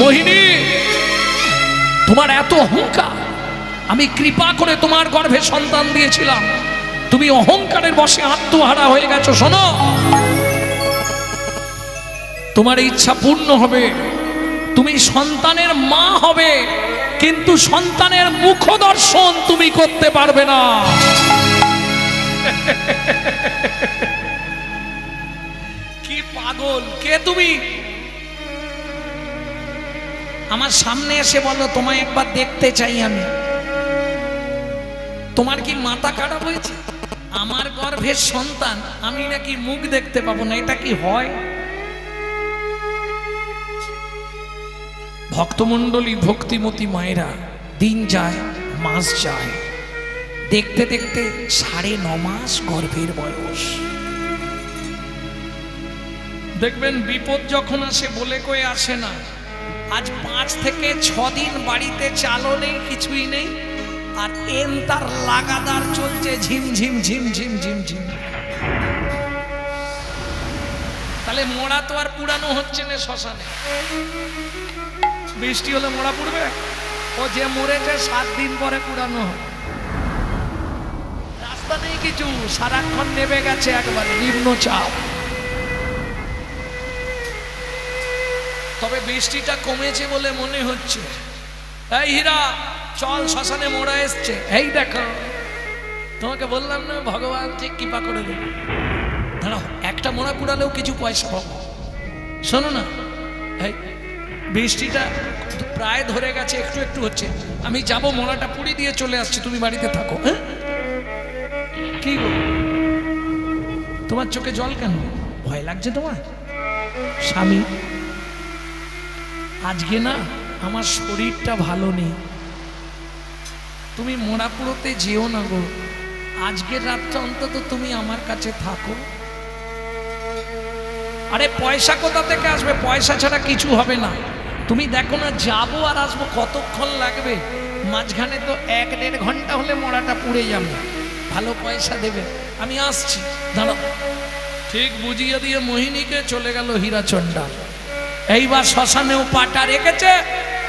মোহিনী, তোমার এত অহংকার, আমি কৃপা করে তোমার গর্ভে সন্তান দিয়েছিলাম, তুমি অহংকারের বশে আত্মহারা হয়ে গেছো। শোনো, তোমার ইচ্ছা পূর্ণ হবে, তুমি সন্তানের মা হবে, কিন্তু সন্তানের মুখ দর্শন তুমি করতে পারবে না। কি পাগল কে তুমি? আমার সামনে এসে বলো তোমায় একবার দেখতে চাই আমি। তোমার কি মাথা খারাপ হয়েছে? আমার গর্ভের সন্তান, আমি নাকি মুখ দেখতে পাবো না? এটা কি হয়? ভক্তমণ্ডলী, ভক্তিমতী মায়েরা, দিন যায় মাস যায়, দেখতে দেখতে 9.5 মাস গর্ভের বয়স। দেখবেন বিপদ যখন আসে বলে কয়ে আসে না। আজ 5 থেকে 6 দিন বাড়িতে চালও নেই, কিছুই নেই, আর তার লাগাতার চলছে ঝিমঝিম ঝিমঝিম ঝিমঝিম। তাহলে মোড়া তো আর পুরানো হচ্ছে না শ্মশানে। বৃষ্টি হলে মোড়া পুড়বে? ও যে মরেছে 7 দিন পরে পুরানো হবে। রাস্তা নেই কিছু, সারাক্ষণ নেমে গেছে একবার নিম্নচাপ। তবে বৃষ্টিটা কমেছে বলে মনে হচ্ছে। এই হীরা, চল শ্মশানে মোড়া এসছে। এই দেখো, তোমাকে বললাম না ভগবান ঠিক কৃপা করে দেবে। দাঁড়াও, একটা মোড়া পুড়ালেও কিছু পয়সা পাবো। শোনো না, এই বৃষ্টিটা প্রায় ধরে গেছে, একটু একটু হচ্ছে। আমি যাব, মোড়াটা পুড়ি দিয়ে চলে আসছি, তুমি বাড়িতে থাকো। হ্যাঁ, কি গো তোমার চোখে জল কেন? ভয় লাগছে তোমার? স্বামী, আজকে না আমার শরীরটা ভালো নেই, তুমি মোড়া পুরোতে যেও না গো, আজকের রাতটা অন্তত তুমি আমার কাছে থাকো। আরে পয়সা কোথা থেকে আসবে? পয়সা ছাড়া কিছু হবে না। তুমি দেখো না, যাবো আর আসবো কতক্ষণ লাগবে? মাঝখানে তো 1-1.5 ঘন্টা হলে মোড়াটা পুড়ে যাবে। ভালো পয়সা দেবে, আমি আসছি, দাঁড়াও। ঠিক বুঝিয়ে দিয়ে মোহিনীকে চলে গেল হীরাচণ্ডাল। এইবার শ্মশানেও পাটা রেখেছে,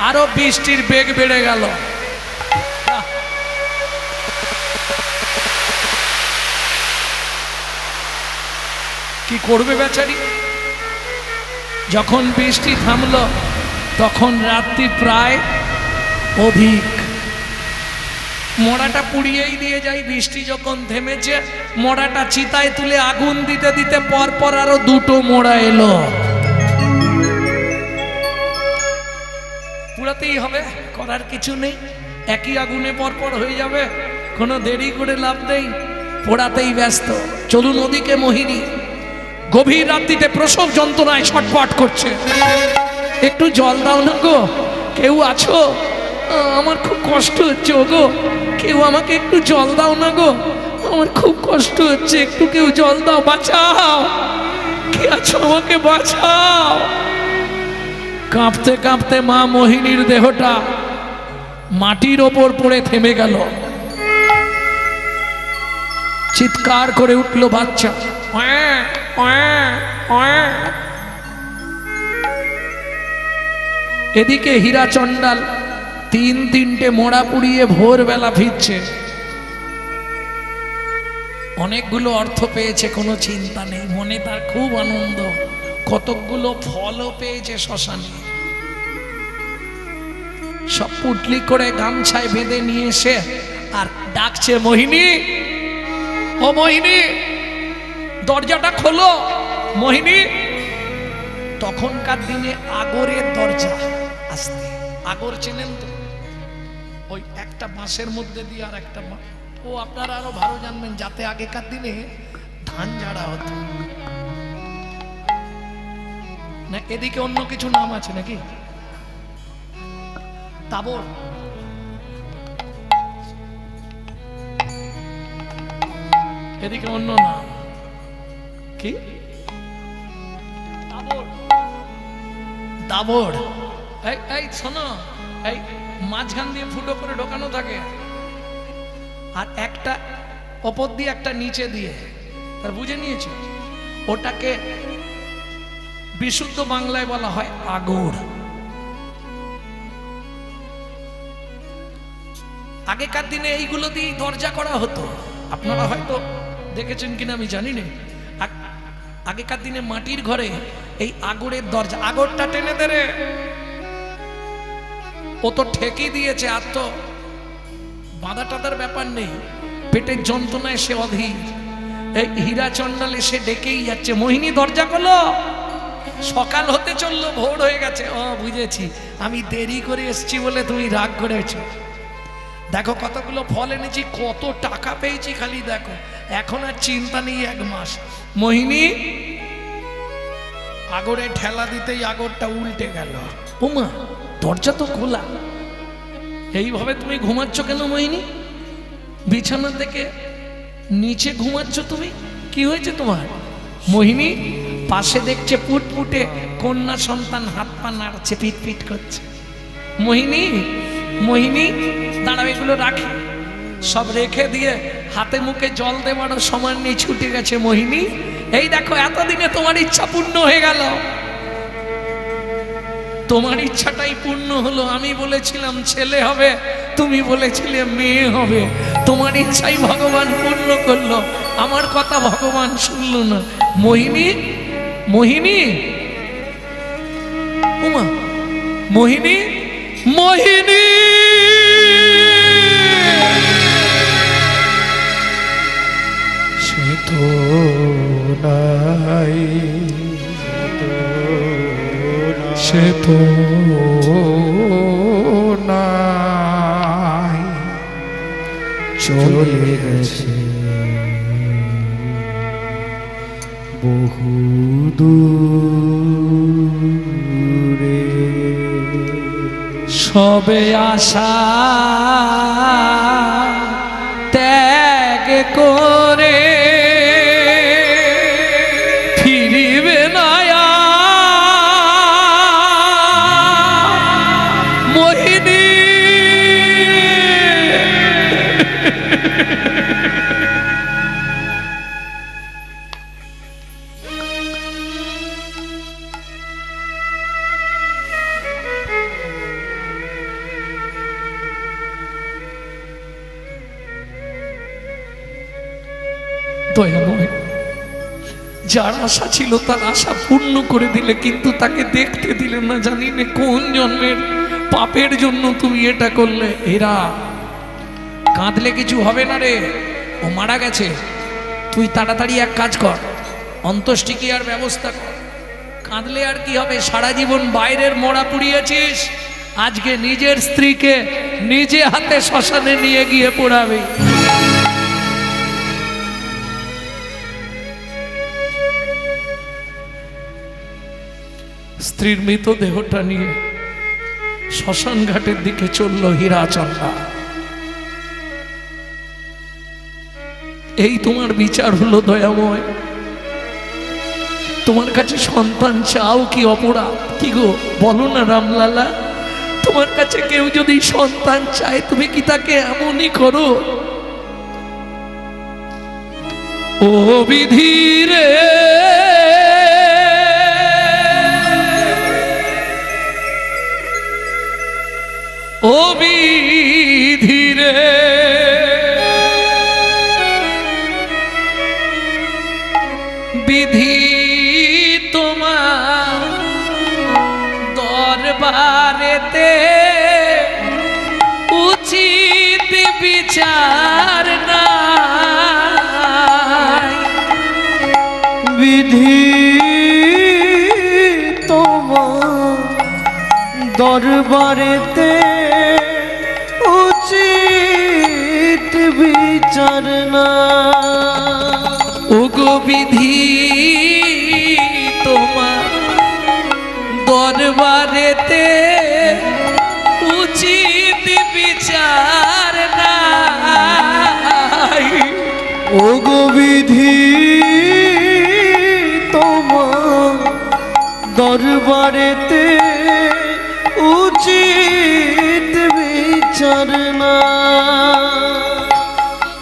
আরো বৃষ্টির বেগ বেড়ে গেল। কি করবে বেচারি? যখন বৃষ্টি থামলো তখন রাত্রি প্রায় অধিক। মোড়াটা পুড়িয়েই দিয়ে যাই। বৃষ্টি যখন থেমেছে, মোড়াটা চিতায় তুলে আগুন দিতে দিতে পরপর আরো 2টো মোড়া এলো। পুড়াতেই হবে, করার কিছু নেই, একই আগুনে পরপর হয়ে যাবে, কোনো দেরি করে লাভ নেই, পোড়াতেই ব্যস্ত। চলুন ওদিকে মোহিনী গভীর রাত্রিতে প্রসব যন্ত্রণায় ছটফট করছে। একটু জল দাও না গো, কেউ আছো? আমার খুব কষ্ট হচ্ছে। ও গো, কেউ আমাকে একটু জল দাও না গো, আমার খুব কষ্ট হচ্ছে, একটু কেউ জল দাও, বাঁচাও, কে আছো আমাকে বাঁচাও। কাঁপতে কাঁপতে মা মোহিনীর দেহটা মাটির ওপর পড়ে থেমে গেল। চিৎকার করে উঠল বাচ্চা। এদিকে হীরাচণ্ডাল 3-3টে মোড়া পুড়িয়ে ভোরবেলা ফিরছে। অনেকগুলো অর্থ পেয়েছে, কোনো চিন্তা নেই, মনে তার খুব আনন্দ। কতকগুলো ফলও পেয়েছে শ্মশানে। সব পুটলি করে গামছায় বেঁধে নিয়ে এসে আর ডাকছে, মোহিনী, ও মোহিনী, দরজাটা খোলো। মোহিনী, তখনকার দিনে আগরের দরজা আসতে, আগর চেনেন তো, ওই একটা বাঁশের মধ্যে দিয়ে আর একটা, ও আপনারা আরো ভালো জানবেন, যাতে আগেকার দিনে ধান ঝাড়া হতো না। এদিকে অন্য কিছু নাম আছে নাকি? তাবর, এদিকে অন্য নাম কি? তাবর, তাবর। এই শোনো, এই মাঝখান দিয়ে ফুটো করে ঢোকানো থাকে, আর একটা ওপর দিয়ে একটা নিচে দিয়ে, তার বুঝে নিয়েছি, ওটাকে বিশুদ্ধ বাংলায় বলা হয় আগর। আগেকার দিনে এইগুলো দিয়ে দরজা করা হতো, আপনারা হয়তো দেখেছেন কিনা আমি জানি না। আগেকার দিনে মাটির ঘরে এই আগরের দরজা, আগরটা টেনে দে রে, ও তো ঠেকি দিয়েছে, আর তো বাঁধা টাদার ব্যাপার নেই, পেটের যন্ত্রণায় সে অধীর। এই হীরা চন্ডাল এসে ডেকেই যাচ্ছে, মোহিনী দরজা খোলো, সকাল হতে চললো, ভোর হয়ে গেছে। ও বুঝেছি, আমি দেরি করে এসছি বলে তুমি রাগ করেছো। দেখো কতগুলো ফল এনেছি, কত টাকা পেয়েছি খালি দেখো, এখন আর চিন্তা নেই 1 মাস। মোহিনী আগরে ঠেলা দিতেই আগরটা উল্টে গেল। ওমা, দরজা তো খোলা, এইভাবে তুমি ঘুমাচ্ছ কেন মোহিনী? বিছানা থেকে নিচে ঘুমাচ্ছ তুমি, কি হয়েছে তোমার? মোহিনী পাশে দেখছে পুটপুটে কন্যা সন্তান হাত পা নাড়ছে, পিট করছে। মোহিনী, মোহিনী দাঁড়াও, এগুলো রাখি। সব রেখে দিয়ে হাতে মুখে জল দেওয়ারও সময় নেই, ছুটে গেছে মোহিনী। এই দেখো, এতদিনে তোমার ইচ্ছা পূর্ণ হয়ে গেল, তোমার ইচ্ছাটাই পূর্ণ হলো। আমি বলেছিলাম ছেলে হবে, তুমি বলেছিলে মেয়ে হবে, তোমার ইচ্ছাই ভগবান পূর্ণ করলো, আমার কথা ভগবান শুনলো না। মোহিনী, মোহিনী, ওমা, মোহিনী, মোহিনী, সে তো নাই, সে তো নাই, চলে গেছে বহু দূরে। সবে আশা ত্যাগ করে ফিরিবে না মোহিনী। দয়াময়, যার আশা ছিল তার আশা পূর্ণ করে দিলে, কিন্তু তাকে দেখতে দিলে না। জানি না কোন জন্মের পাপের জন্য তুমি এটা করলে। এরা কাঁদলে কিছু হবে না রে, ও মারা গেছে। তুই তাড়াতাড়ি এক কাজ কর, অন্ত্যেষ্টিক্রিয়ার ব্যবস্থা কর। কাঁদলে আর কি হবে, সারা জীবন বাইরের মরা পুড়িয়েছিস, আজকে নিজের স্ত্রীকে নিজে হাতে শ্মশানে নিয়ে গিয়ে পোড়াবে। স্ত্রীর মৃতদেহটা নিয়ে শ্মশান ঘাটের দিকে চলল হীরাচন্দ্রা। এই তোমার বিচার হলো দয়াময়? তোমার কাছে সন্তান চাও কি অপরাধ? কি গো বলো না রামলালা, তোমার কাছে কেউ যদি সন্তান চায় তুমি কি তাকে এমনই করো? ও বিধি রে, ও বিধি রে, বিধি তোমার দরবারেতে উচিত বিচার নাই। বিধি তোমার দরবারেতে উচিত বিচার না। ওগো বিধি তোমার দরবারেতে উচিত বিচার নাই। ওগো বিধি তোমার দরবারেতে উচিত বিচার না।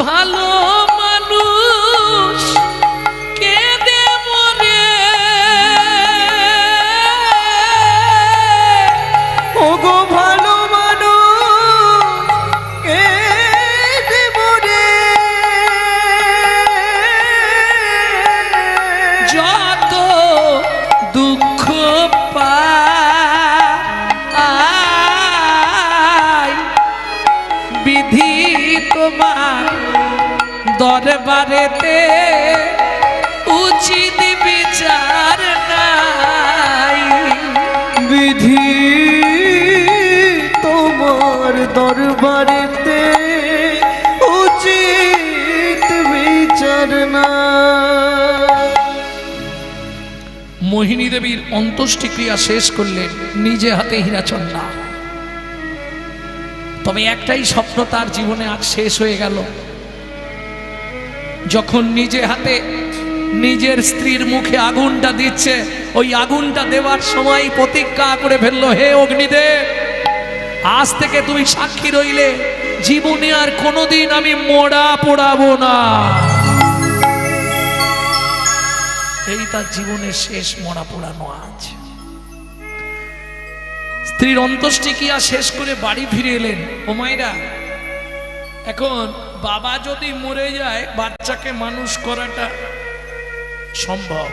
ভালো মানুষ কেঁদে মরে, ওগো ভালো মানুষ দরবারেতে উচিত বিচার নাই। বিধি তোমার দরবারেতে উচিত বিচার না। মোহিনী দেবীর অন্ত্যেষ্টিক্রিয়া শেষ করলেন নিজে হাতে হীরাচন্দা। তবে একটাই স্বপ্ন তার জীবনে আজ শেষ হয়ে গেল। যখন নিজে হাতে নিজের স্ত্রীর মুখে আগুনটা দিচ্ছে, ওই আগুনটা দেওয়ার সময় প্রতিজ্ঞা করে ফেললো, হে অগ্নিদেব, আজ থেকে তুমি সাক্ষী রইলে জীবনে আর কোনোদিন আমি মোড়া পোড়াবো না। এই তার জীবনের শেষ মোড়া পোড়ানো আজ। স্ত্রীর অন্ত্যেষ্টিক্রিয়া শেষ করে বাড়ি ফিরে এলেন। ও মায়েরা, এখন বাবা যদি মরে যায় বাচ্চাকে মানুষ করাটা সম্ভব,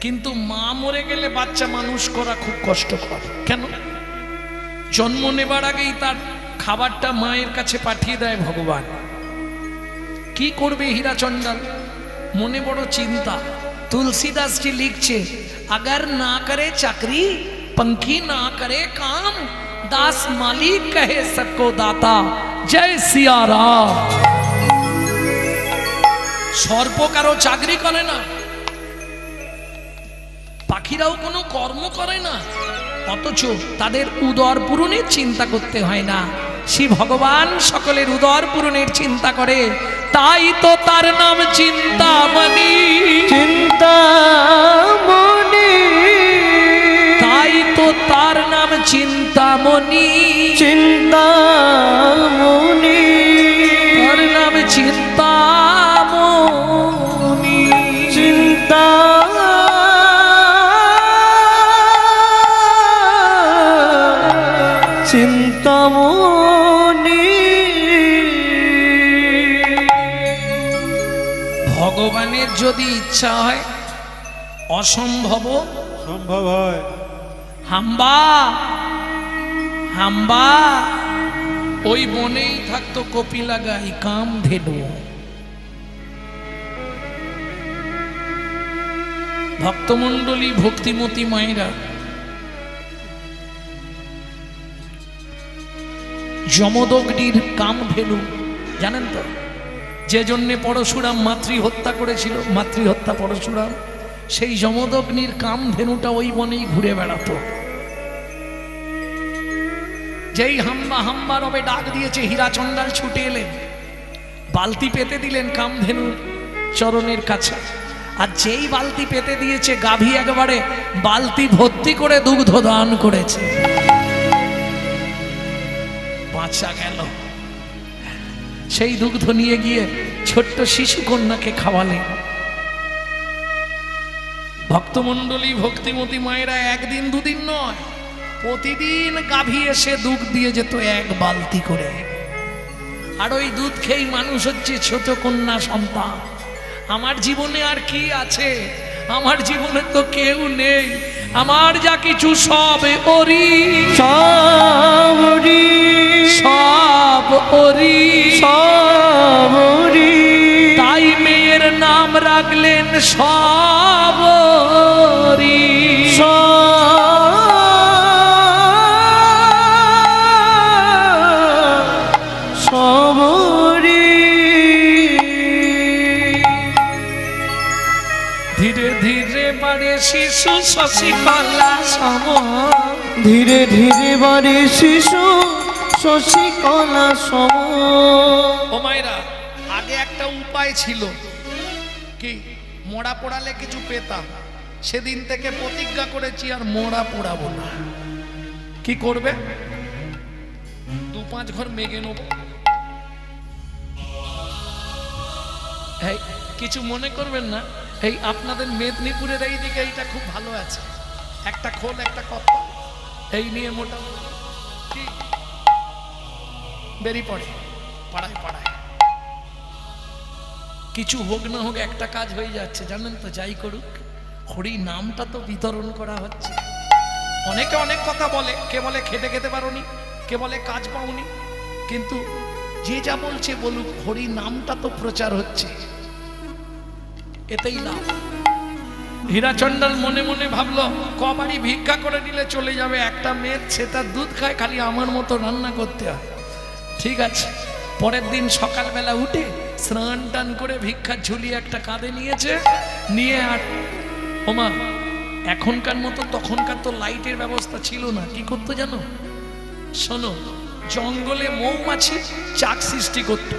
কিন্তু মা মরে গেলে বাচ্চা মানুষ করা খুব কষ্টকর। কেন? জন্ম নেবার আগেই তার খাবারটা মায়ের কাছে পাঠিয়ে দেয় ভগবান। কি করবে হীরাচন্দাল? মনে বড় চিন্তা। তুলসীদাসজি লিখছে, अगर ना करे चाकरी पंखी ना करे काम, दास मालिक कहे सबको दाता, जय सिया राम। সর্প কারো চাকরি করে না, পাখিরাও কোনো কর্ম করে না, অথচ তাদের উদর পূরণের চিন্তা করতে হয় না। শ্রী ভগবান সকলের উদর পূরণের চিন্তা করে, তাই তো তার নাম চিন্তামণি। চিন্তামণি, তাই তো তার নাম চিন্তামণি। চিন্তামণি, তার নাম চিন্তামণি। চিন্তা চিন্তামণি। ভগবানের যদি ইচ্ছা হয় অসম্ভব সম্ভব হয়। হাম্বা হাম্বা, ওই বনেই থাকতো কপিলা গাই কামধেনু। ভক্তমণ্ডলী, ভক্তিমতী মায়েরা, যমদগ্নির কামধেনু জানেন তো, যে জন্যে পরশুরাম মাতৃহত্যা করেছিল, মাতৃহত্যা পরশুরাম, সেই যমদগ্নির কামধেনুটা ওই বনেই ঘুরে বেড়াতো। যেই হাম্বা হাম্বা রবে ডাক দিয়েছে, হীরাচন্দাল ছুটে এলেন, বালতি পেতে দিলেন কামধেনুর চরণের কাছে। আর যেই বালতি পেতে দিয়েছে, গাভী একবারে বালতি ভর্তি করে দুগ্ধ দান করেছে। বাঁচা গেল। সেই দুগ্ধ নিয়ে গিয়ে ছোট্ট শিশু কন্যাকে খাওয়ালেন। ভক্তমণ্ডলী, ভক্তিমতী মায়েরা একদিন দুদিন নয়, প্রতিদিন গাভী এসে দুধ দিয়ে যেত এক বালতি করে। আর ওই দুধ খেয়েই মানুষ হচ্ছে ছোট কন্যা সন্তান। আমার জীবনে আর কি আছে? আমার জীবনে তো কেউ নেই, আমার যা কিছু সব ওরি, সব ওরি, সব ওরি, সব ওরি। তাই মেয়ের নাম রাখলেন সবরি। সবরি। ধীরে ধীরে বাড়ে শিশু শশীকলা সম, ধীরে ধীরে বাড়ে শিশু শশীকলা সম। ও মায়েরা, আগে একটা উপায় ছিল, কি মোড়া পোড়ালে কিছু পেতাম। সেদিন থেকে প্রতিজ্ঞা করেছি আর মোড়া পোড়াবো না। কি করবে? 2-5 ঘর মেঘে নেব। এই কিছু মনে করবেন না, এই আপনাদের মেদিনীপুরের এই দিকে এইটা খুব ভালো আছে, একটা খোল একটা কথা, এই নিয়ে মোটামুটি কি বেরিয়ে পড়ে পাড়ায় পাড়ায়। কিছু হোক না হোক একটা কাজ হয়ে যাচ্ছে, জানেন তো। যাই করুক, হরি নামটা তো বিতরণ করা হচ্ছে। অনেকে অনেক কথা বলে, কে বলে খেতে খেতে পারোনি, কে বলে কাজ পাওনি, কিন্তু যে যা বলছে বলুক, হরি নামটা তো প্রচার হচ্ছে, এতেই লাভ। হীরাচন্ডাল মনে মনে ভাবলো, কবারই ভিক্ষা করে নিলে চলে যাবে, একটা মেয়ে সেটা দুধ খায়, খালি আমার মতো রান্না করতে হয়। ঠিক আছে। পরের দিন সকালবেলা উঠে স্নান টান করে ভিক্ষার ঝুলি একটা কাঁধে নিয়েছে, নিয়ে আর ওমা এখনকার মতো তখনকার তো লাইটের ব্যবস্থা ছিল না, কি করতো জানো? শোনো, জঙ্গলে মৌমাছি চাক সৃষ্টি করত।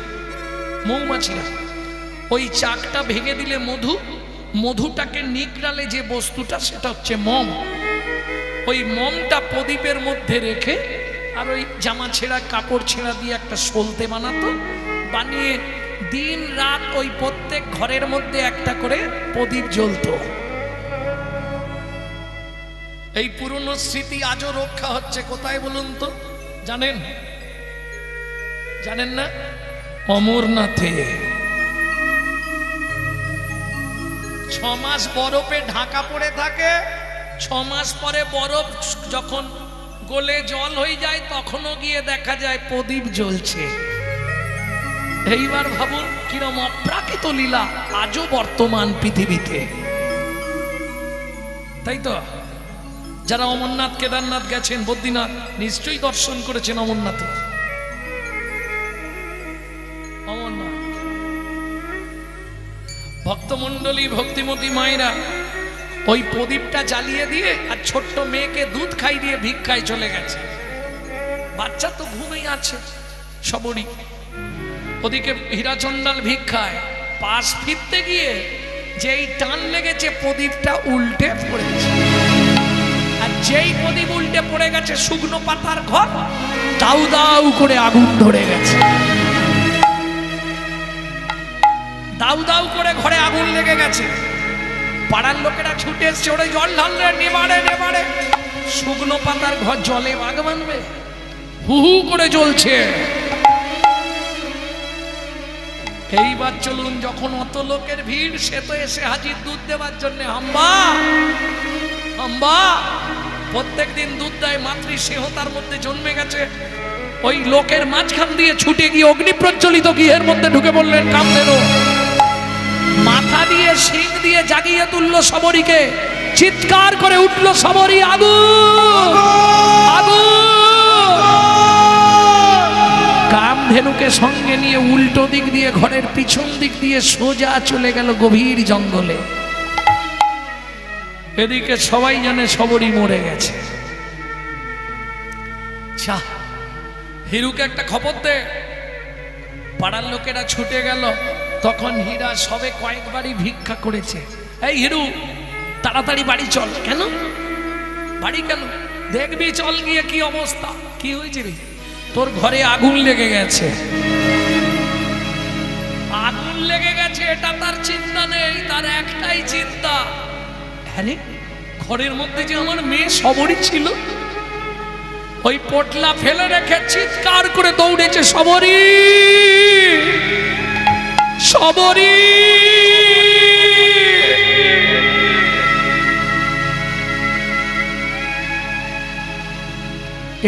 মৌমাছিরা ওই চাকটা ভেঙে দিলে মধুটাকে নিগড়ালে যে বস্তুটা সেটা হচ্ছে মম। ওই মমটা প্রদীপের মধ্যে রেখে আর ওই জামা ছেঁড়া কাপড় ছেঁড়া দিয়ে একটা সলতে বানাতো, বানিয়ে দিন রাত ওই প্রত্যেক ঘরের মধ্যে একটা করে প্রদীপ জ্বলতো। এই পুরনো স্মৃতি আজও রক্ষা হচ্ছে। কোথায় বলুন তো? জানেন? জানেন না? অমরনাথে 6 মাস বরফে ঢাকা পড়ে থাকে। 6 মাস পরে বরফ যখন গলে জল হয়ে যায় তখনও গিয়ে দেখা যায় প্রদীপ জ্বলছে। এইবার ভাবুন কিরম অপ্রাকৃত লীলা আজও বর্তমান পৃথিবীতে, তাই তো? যারা অমরনাথ কেদারনাথ গেছেন, বদ্রীনাথ নিশ্চয়ই দর্শন করেছেন অমরনাথে। অমরনাথ ভক্তমণ্ডলী ভক্তিমতী মায়েরা ওই প্রদীপটা জ্বালিয়ে দিয়ে আর ছোট্ট মেয়েকে দুধ খাই দিয়ে ভিক্ষায় চলে গেছে। বাচ্চা তো ঘুমেই আছে সবরই। ওদিকে হীরাচন্ডাল ভিক্ষায়, পাশ ফিরতে গিয়ে যেই টান লেগেছে প্রদীপটা উল্টে পড়েছে। আর যেই প্রদীপ উল্টে পড়ে গেছে শুকনো পাতার ঘর, দাউ দাউ করে আগুন ধরে গেছে। দাউ দাউ করে ঘরে আগুন লেগে গেছে। পাড়ার লোকেরা ছুটে এসছে, ওরে জল ঢাললে, নেবাড়ে নেবাড়ে। শুকনো পাতার ঘর জলে বাগ বানবে? হু হু করে জ্বলছে। এইবার চলুন, যখন অত লোকের ভিড়, সে তো এসে হাজির দুধ দেওয়ার জন্য। হাম্বা হাম্বা প্রত্যেক দিন দুধ দেয়, মাতৃস্নেহ তার মধ্যে জন্মে গেছে। ওই লোকের মাঝখান দিয়ে ছুটে গিয়ে অগ্নি প্রজ্বলিত গৃহের মধ্যে ঢুকে বললেন, কামধেনু। মাথা দিয়ে শিং দিয়ে জাগিয়ে তুললো শবরীকে। চিৎকার করে উঠলো শবরী, আগুন আগুন। কামধেনুকে সঙ্গে নিয়ে উল্টো দিক দিয়ে ঘরের পিছন দিক দিয়ে সোজা চলে গেল গভীর জঙ্গলে। এদিকে সবাই জানে শবরী মরে গেছে। হিরুকে একটা খবর দে। পাড়ার লোকেরা ছুটে গেল। তখন হীরা সবে কয়েকবারই ভিক্ষা করেছে। এই হিরু, তাড়াতাড়ি বাড়ি চল। কেন বাড়ি কেন? দেখবি চল গিয়ে কি অবস্থা। কি হয়েছে রে? তোর ঘরে আগুন লেগে গেছে। আগুন লেগে গেছে এটা তার চিন্তা নেই, তার একটাই চিন্তা, আরে ঘরের মধ্যে যে আমার মেয়ে শবরী ছিল, ওই পোটলা ফেলে রেখে চিৎকার করে দৌড়েছে, শবরী শবরী।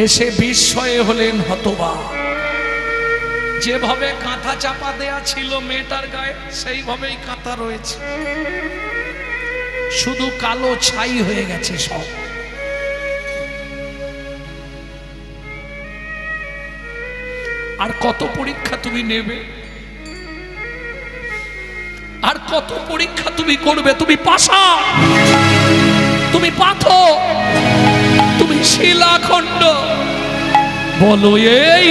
এসে বিস্ময়ে হলেন হতবাক। যেভাবে কাঁথা চাপা দেয়া ছিল মেয়েটার গায়ে, সেইভাবেই কাঁথা রয়েছে, শুধু কালো ছাই হয়ে গেছে সব। আর কত পরীক্ষা তুমি নেবে? আর কত পরীক্ষা তুমি করবে? তুমি পাষা, তুমি পাথর, তুমি শিলাখণ্ড। বলো এই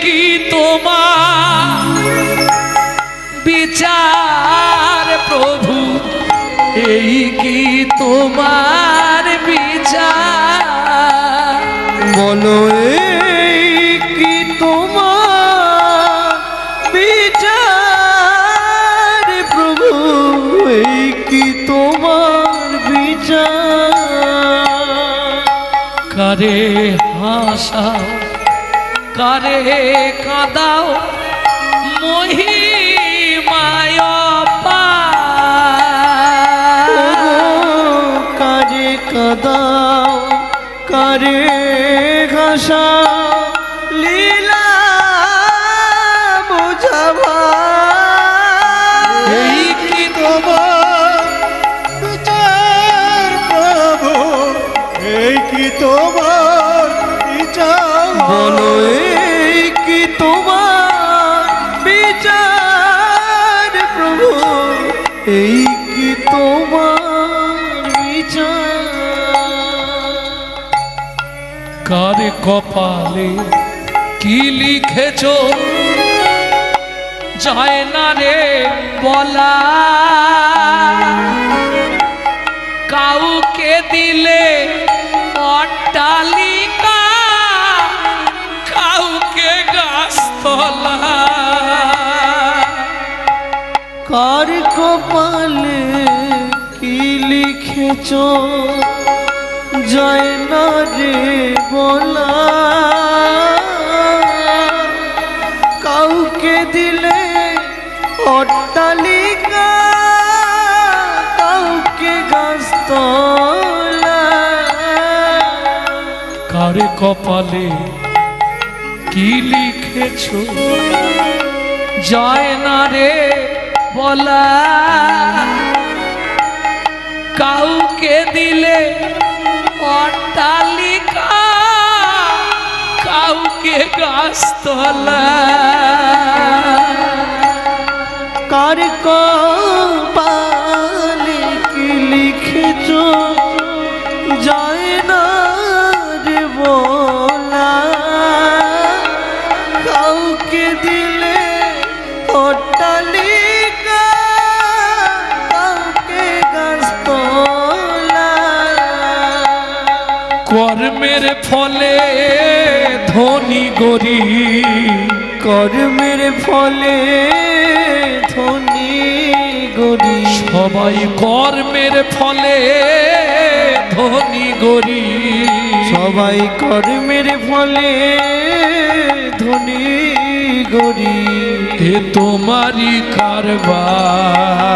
কি তোমার বিচার প্রভু? এই কি তোমার বিচার? বলো এই কি তোমার বিচার প্রভু? এই কি তোমার বিচার? কারে হাসাও, কারে কাঁদাও, মহিমায় অপার। কারে কাঁদাও, কারে ঘাসাও, লীলা বলো এই কি তোমার বিচার প্রভু, এই কি তোমার বিচার। কার কপালে কি লিখেছো যায় না রে বলা, কাউকে দিলে অট্টালিকা, কাউকে গাছতলা। কার কপালে কি লিখেছ যায় না রে বলা, কাউকে দিলে অট্টালিকা, কাউকে গাছতলা। কার কপালে কি লিখেছো যায় না রে বলা, কাউকে দিলে অট্টালিকা, কাউকে গাছতলা। কার কপালে কি লিখেছ যায় না রে বলা, কাউকে দিলে অট্টালিকা, কাউকে গাছতলা। কর্মের ফলে ধনী গরিব, কর্মের ফলে ধনী গরিব, সবাই কর্মের ফলে ধনী গরিব, সবাই কর্মের ফলে ধনী গরিব। এ তোমারই কারবার,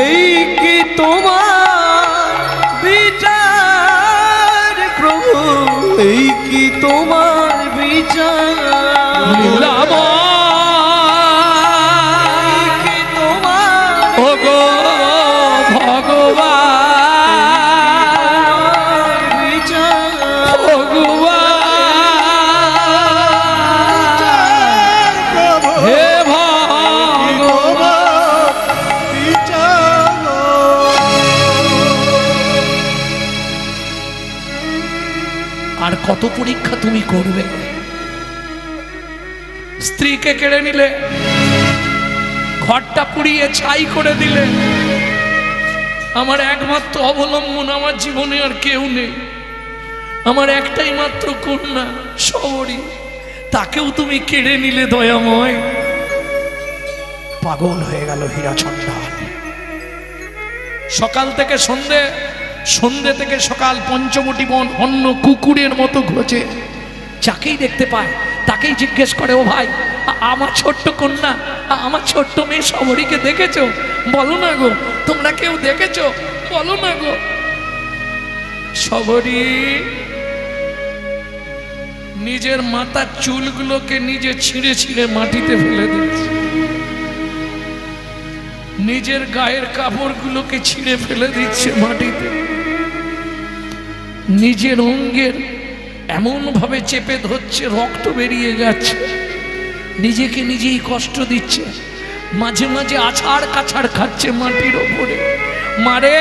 এই কি তোমার বিচার প্রভু, এই কি তোমার বিচার। লীলাময় কি তোমার ওগো ভগবান, বিচার। ভগবান হে ভগবান, আর কত পরীক্ষা তুমি করবে? স্ত্রীকে কেড়ে নিলে, ঘরটা পুড়িয়ে ছাই করে দিলে, আমার একমাত্র অবলম্বন আমার জীবনে আর কেউ নেই, আমার একটাই মাত্র কন্যা শবরী, তাকেও তুমি কেড়ে নিলে দয়াময়। পাগল হয়ে গেল হীরাচন্দ্র। সকাল থেকে সন্ধে, সন্ধে থেকে সকাল পঞ্চবটি বন অন্য কুকুরের মতো ঘোচে, যাকেই দেখতে পায় তাকেই জিজ্ঞেস করে, ও ভাই আমার ছোট্ট কন্যা, আমার ছোট্ট মেয়ে শবরীকে দেখেছো? বলো না গো, তোমরা কেউ দেখেছো? বলো না গো। শবরী নিজের মাথার চুলগুলোকে নিজে ছিঁড়ে ছিঁড়ে মাটিতে ফেলে দিচ্ছে, নিজের গায়ের কাপড়গুলোকে ছিঁড়ে ফেলে দিচ্ছে মাটিতে, নিজের অঙ্গের এমন ভাবে চেপে ধরছে রক্ত বেরিয়ে যাচ্ছে, নিজেকে নিজেই কষ্ট দিচ্ছে, মাঝে মাঝে আছাড় কাছাড় খাচ্ছে মাটির ওপরে। মারে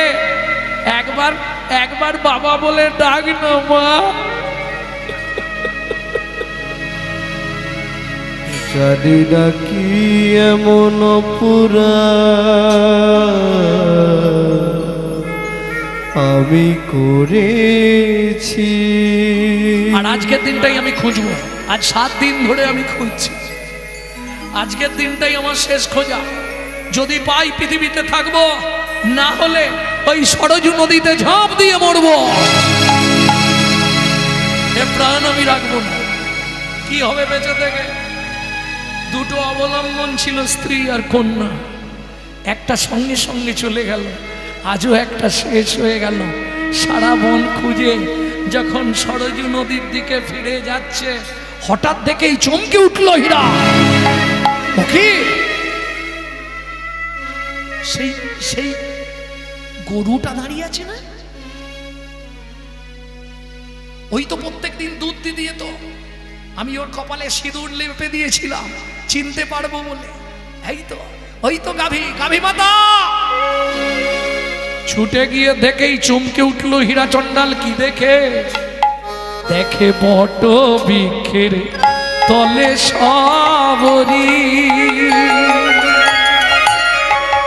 একবার একবার বাবা বলে ডাক না মা। জানি না কি এমন পুরা আমি করেছি। আর আজকের দিনটাই আমি খুঁজবো, আজ 7 দিন ধরে আমি খুঁজছি, আজকের দিনটাই আমার শেষ খোঁজা। যদি পাই পৃথিবীতে থাকবো, না হলে ওই সরজু নদীতে ঝাঁপ দিয়ে মরবো। এ প্রাণ আমি রাখবো না। কি হবে বেঁচে থেকে? দুটো অবলম্বন ছিল, স্ত্রী আর কন্যা, একটা সঙ্গে সঙ্গে চলে গেল, আজও একটা শেষ হয়ে গেল। সারা বন খুঁজে যখন সরজু নদীর দিকে ফিরে যাচ্ছে, হঠাৎ দেখেই চমকে উঠল হীরা। ওকে সেই সেই গরুটা দাঁড়িয়ে আছে না? ওই তো প্রত্যেক দিন দুধ দিয়ে তো, আমি ওর কপালে সিঁদুর লেপে দিয়েছিলাম চিনতে পারবো বলে। এই তো ওই তো গাভী, গাভী মাতা। ছুটে গিয়ে দেখেই চমকে উঠলো হীরা চণ্ডাল। কি দেখে? দেখে বট বৃক্ষের তলে সবরি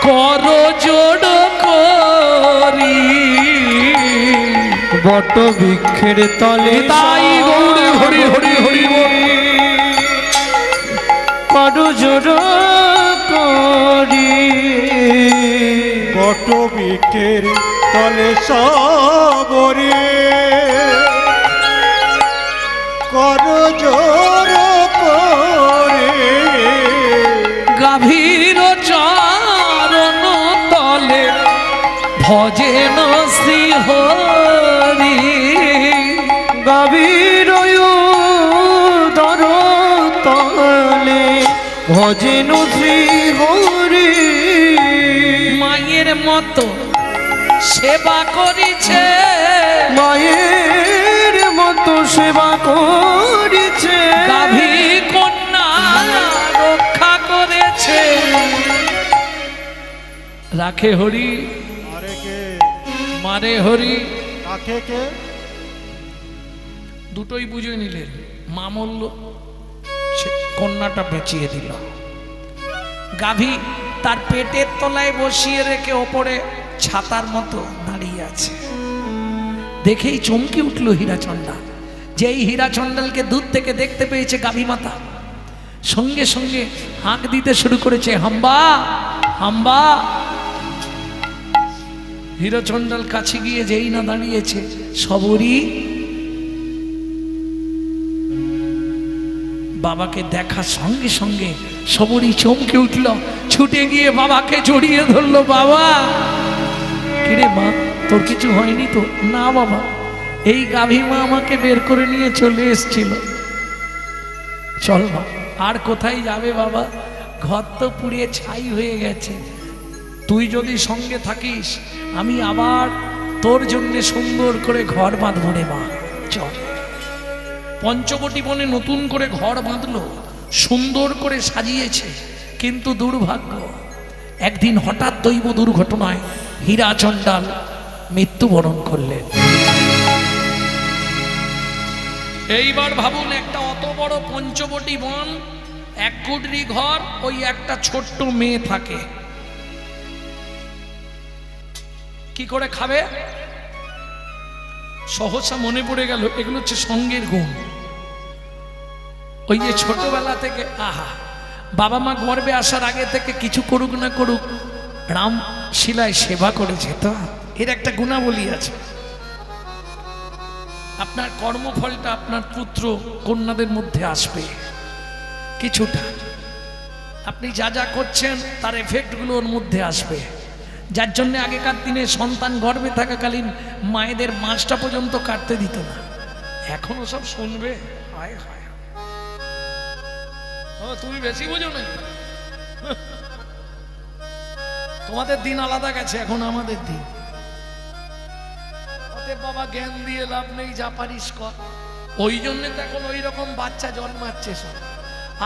কর জোড় করি। বট বৃক্ষের তলে তাই গৌরী হরি হরি হরি বল। কর জোড় করি। বট বৃক্ষের তলে সবরে কর জোর করে। গাভীর চরণ তলে ভজেন শ্রী হরি। গাভীর দর তলে ভজেন শ্রী হরি। মায়ের মতো সেবা করিছে, মায়ের মতো সেবা করিছে। গাভী কন্যা রক্ষা করেছে। রাখে হরি আরে কে মারে হরি, কাকে কে? দুটোই বুঝে নিলেন। মা মল্ল, সে কন্যাটা বেঁচিয়ে দিল। গাভী তার পেটের তলায় বসিয়ে রেখে ওপরে ছাতার মতো দাঁড়িয়ে আছে। দেখেই চমকে উঠল হীরা চণ্ডাল। যেই হীরা চণ্ডালকে দূর থেকে দেখতে পেয়েছে গাভী মাতা, সঙ্গে সঙ্গে হাঁক দিতে শুরু করেছে, হাম্বা হাম্বা। হীরা চণ্ডাল কাছে গিয়ে যেই না দাঁড়িয়েছে, সবরই বাবাকে দেখার সঙ্গে সঙ্গে সবরই চমকে উঠল, ছুটে গিয়ে বাবাকে জড়িয়ে ধরলো। বাবা, কিরে মা, তোর কিছু হয়নি তো? না বাবা, এই গাভী মা আমাকে বের করে নিয়ে চলে এসেছিল। চল মা, আর কোথায় যাবে বাবা? ঘর তো পুড়িয়ে ছাই হয়ে গেছে। তুই যদি সঙ্গে থাকিস, আমি আবার তোর জন্য সুন্দর করে ঘর বাঁধবো রে মা। চল। পঞ্চবটি বনে নতুন করে ঘর বাঁধলো, সুন্দর করে সাজিয়েছে। কিন্তু দুর্ভাগ্য, একদিন হঠাৎ দৈব দুর্ঘটনায় হীরা চণ্ডাল মৃত্যুবরণ করলেন। এইবার ভাবুন, একটা অত বড় পঞ্চবটি বন, এক কুটরি ঘর, ওই একটা ছোট্ট মেয়ে থাকে। কি করে খাবে? সহসা মনে পড়ে গেল এগুলো হচ্ছে সঙ্গের গুণ। ওই যে ছোটবেলা থেকে আহা, বাবা মা গর্বে আসার আগে থেকে কিছু করুক না করুক, রাম শিলায় সেবা করেছে, তো এর একটা গুণাবলী আছে। আপনার কর্মফলটা আপনার পুত্র কন্যাদের মধ্যে আসবে কিছুটা। আপনি যা যা করছেন তার এফেক্টগুলো ওর মধ্যে আসবে। যার জন্য আগেকার দিনে সন্তান গর্ভে থাকাকালীন মায়েদের মাছটা পর্যন্ত কাটতে দিত না। এখনো সব শুনবে, হায় হায়, ও তুমি বেশি বোঝো না। তোমাদের দিন আলাদা গেছে, এখন আমাদের দিন। অতএব বাবা, জ্ঞান দিয়ে লাভ নেই, যা পারিস কর। ওই জন্য তো এখন ওই রকম বাচ্চা জন্মাচ্ছে সব।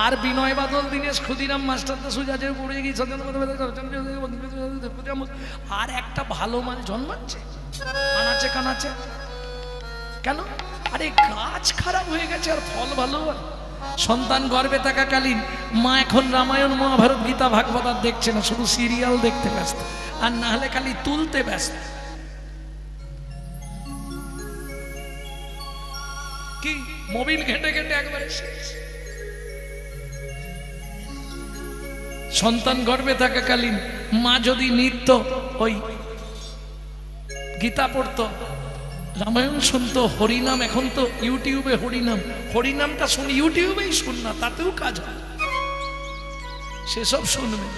আর বিনয় বাদল, দীনেশ, ক্ষুদিরাম মাস্টার তো সুজাজে পড়ে গিয়ে আর একটা ভালো মানে জন্মাচ্ছে আনাচে কানাচে। কেন? আরে গাছ খারাপ হয়ে গেছে আর ফল ভালো। সন্তান গর্ভে থাকাকালীন মা এখন রামায়ণ, মহাভারত, গীতা, ভাগবত আর দেখছে না, শুধু সিরিয়াল দেখতে ব্যস্ত, আর না হলে খালি তুলতে ব্যস্ত। কি মোবিল ঘেটে ঘেটে একবারে শেষ। সন্তান গর্ভে থাকাকালীন মা যদি নিত্য ওই গীতা পড়তো, রামায়ণ শুনতো, হরিনাম, এখন তো ইউটিউবে হরিনাম, হরিনামটা শুনি, ইউটিউবেই শুন না, তাতেও কাজ হয়, সেসব শুনবে,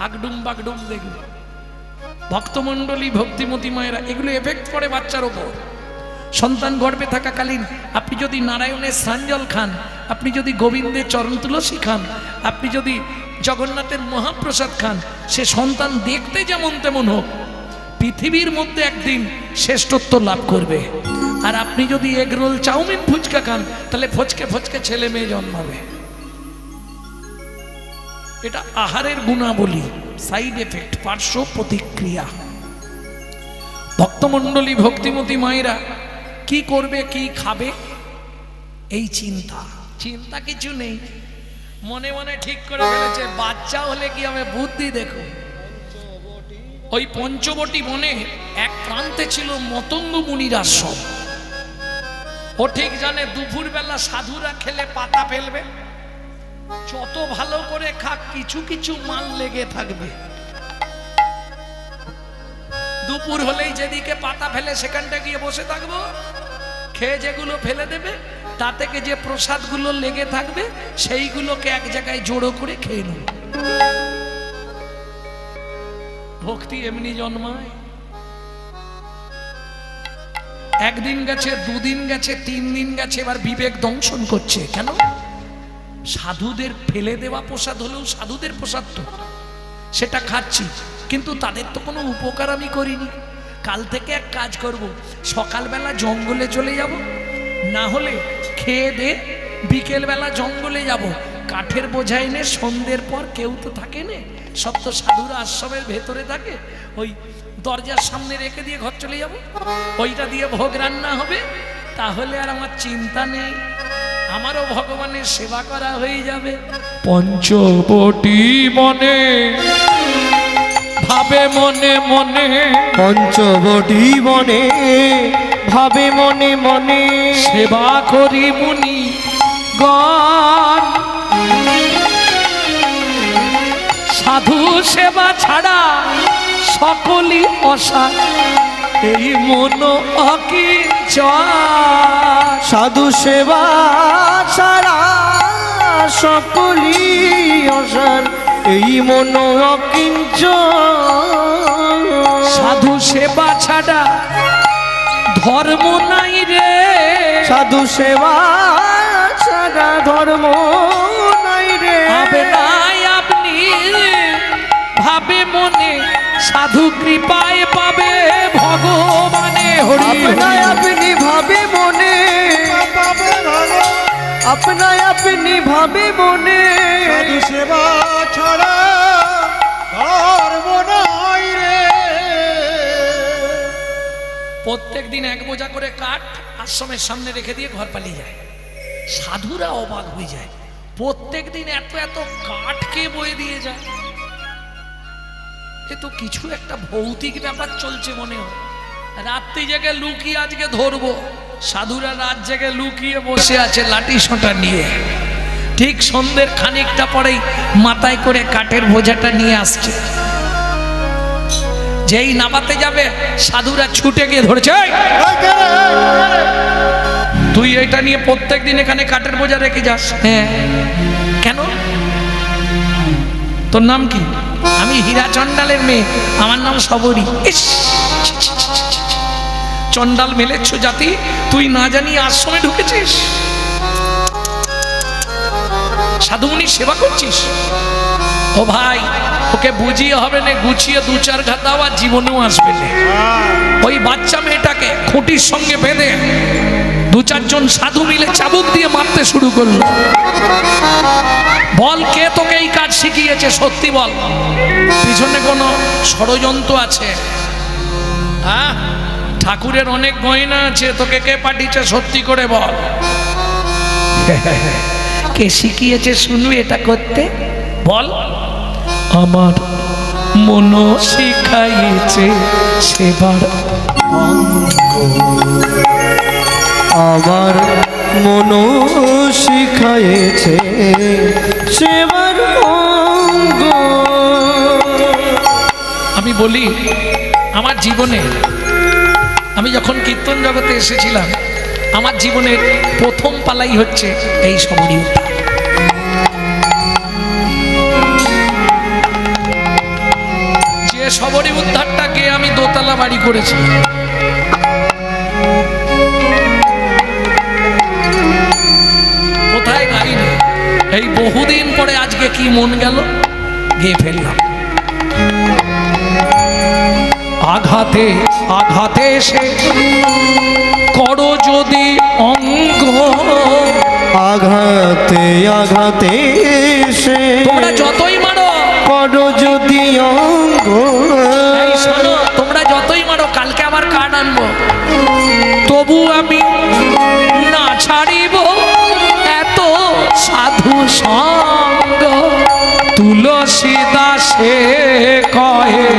আগডুম বাগডুম দেখবে। ভক্তমণ্ডলী, ভক্তিমতী মায়েরা, এগুলো এফেক্ট করে বাচ্চার ওপর। সন্তান গর্ভে থাকাকালীন আপনি যদি নারায়ণের স্নানজল খান, আপনি যদি গোবিন্দের চরণ তুলসী খান, আপনি যদি জগন্নাথের মহাপ্রসাদ খান, সে সন্তান দেখতে যেমন তেমন হোক, পৃথিবীর মধ্যে একদিন শ্রেষ্ঠত্ব লাভ করবে। আর আপনি যদি এগরোল চাউমিন ফুচকা খান তাহলে ফচকে ফচকে ছেলে মেয়ে জন্মাবে। এটা আহারের গুণাবলী, সাইড এফেক্ট, পার্শ্ব প্রতিক্রিয়া। ভক্তমণ্ডলী, ভক্তিমতী মায়েরা কি করবে, কি খাবে, এই চিন্তা কিছু নেই। মনে মনে ঠিক করে ফেলেছে বাচ্চা হলে কি হবে, বুদ্ধি দেখো। ওই পঞ্চবটি বনে এক প্রান্তে ছিল মতঙ্গ মুনির আশ্রম। ও ঠিক জানে দুপুর বেলা সাধুরা খেলে পাতা ফেলবে, যত ভালো করে খাক কিছু কিছু মাল লেগে থাকবে। দুপুর হলেই যেদিকে পাতা ফেলে সেখানটা গিয়ে বসে থাকবো, খেয়ে যেগুলো ফেলে দেবে তা থেকে যে প্রসাদগুলো লেগে থাকবে সেইগুলোকে এক জায়গায় জড়ো করে খেয়ে নেব। ভক্তি এমনি জন্মায়। একদিন গেছে, দুদিন গেছে, 3 দিন গেছে, এবার বিবেক দংশন করছে। কেন? সাধুদের ফেলে দেওয়া প্রসাদ হলেও সাধুদের প্রসাদ তো, সেটা খাচ্ছি, কিন্তু তাদের তো কোনো উপকার আমি করিনি। কাল থেকে এক কাজ করব, সকালবেলা জঙ্গলে চলে যাব, না হলে খেয়ে দে বিকেলবেলা জঙ্গলে যাব, কাঠের বোঝা এনে সন্ধ্যের পর কেউ তো থাকে না, সব তো সাধুরা আশ্রমের ভেতরে থাকে, ওই দরজার সামনে রেখে দিয়ে ঘর চলে যাব, ওইটা দিয়ে ভোগ রান্না হবে, তাহলে আর আমার চিন্তা নেই, আমারও ভগবানের সেবা করা হয়ে যাবে। পঞ্চবটি মনে ভাবে মনে মনে, পঞ্চবটি বনে ভাবে মনে মনে, সেবা করি মুনি গণ, সাধু সেবা ছাড়া সকলই অসার, এই মন অকিঞ্চন। সাধু সেবা ছাড়া সকলই অসার, এই মন অকিঞ্চন। সাধু সেবা ছাড়া ধর্ম নাই রে, সাধু সেবা ছাড়া ধর্ম নাই রে। ভাবে নাই আপনি ভাবে মনে, সাধু কৃপায় পাবে ভগবানে। হরি আপনায় আপনি ভাবে মনে, আপনায় আপনি ভাবে মনে, সাধু সেবা ছাড়া ধর্ম নাই রে। প্রত্যেক দিন 1 বোঝা করে কাঠ আশ্রমের সামনে রেখে দিয়ে ঘর পালিয়ে যায়। সাধুরা অবাক হয়ে যায়, প্রত্যেক দিন এত এত কাঠ কে বয়ে দিয়ে যায়, এ তো কিছু একটা ভৌতিক ব্যাপার চলছে মনে হয়। রাত্রি জেগে লুকিয়ে আজকে ধরবো, সাধুরা রাত জেগে লুকিয়ে বসে আছে লাঠি সোঁটা নিয়ে। ঠিক সন্ধ্যের খানিকটা পরেই মাথায় করে কাঠের বোঝাটা নিয়ে আসছে, যেই নামাতে যাবে সাধুরা ছুটে গিয়ে ধরেছে, "এই, তুই এটা নিয়ে প্রত্যেক দিন এখানে কাঠের বোঝা রেখে যাস?" "হ্যাঁ।" "কেন? তোর নাম কি?" "আমি হীরা চন্ডালের মেয়ে, আমার নাম সবরী।" ইস, চন্ডাল মেলেচ্ছ জাতি, তুই না জানি আশ্রমে ঢুকেছিস, সাধুমুনি সেবা করছিস। ও ভাই, ওকে বুঝিয়ে হবে না, গুছিয়ে 2-4 ঘা দাও আর জীবনেও আসবে না। ওই বাচ্চা মেয়েটাকে খুঁটির সঙ্গে বেঁধে 2-4 জন সাধু মিলে চাবুক দিয়ে মারতে শুরু করলো। বল, কে তোকে এই কাজ শিখিয়েছে? সত্যি বল, পিছনে কোনো ষড়যন্ত্র আছে? হ্যাঁ, ঠাকুরের অনেক গয়না আছে, তোকে কে পাঠিয়েছে? সত্যি করে বল। কে শিখিয়েছে শুনবি এটা করতে? বল। আমার মন শিখাইছে সেবার, আমার মন শিখাইছে সেবার অঙ্গ। আমি বলি, আমার জীবনে আমি যখন কীর্তন জগতে এসেছিলাম, আমার জীবনের প্রথম পালাই হচ্ছে এই সবরী উদ্ধার। যে সবরী উদ্ধারটাকে আমি দোতলা বাড়ি করেছি, কোথায় গাইনি, এই বহুদিন পরে আজকে কি মন গেল গেয়ে ফেললাম। আঘাতে আঘাতে সে করো যদি অঙ্গ, আঘাতে আঘাতে সে তোমরা যতই মারো, করো যদি অঙ্গ, এই শোনো, তোমরা যতই মারো, কালকে আবার কার্ড আনবো, তবু আমি না ছাড়িব এত সাধু সঙ্গ। তুলসী দাসে কয়ে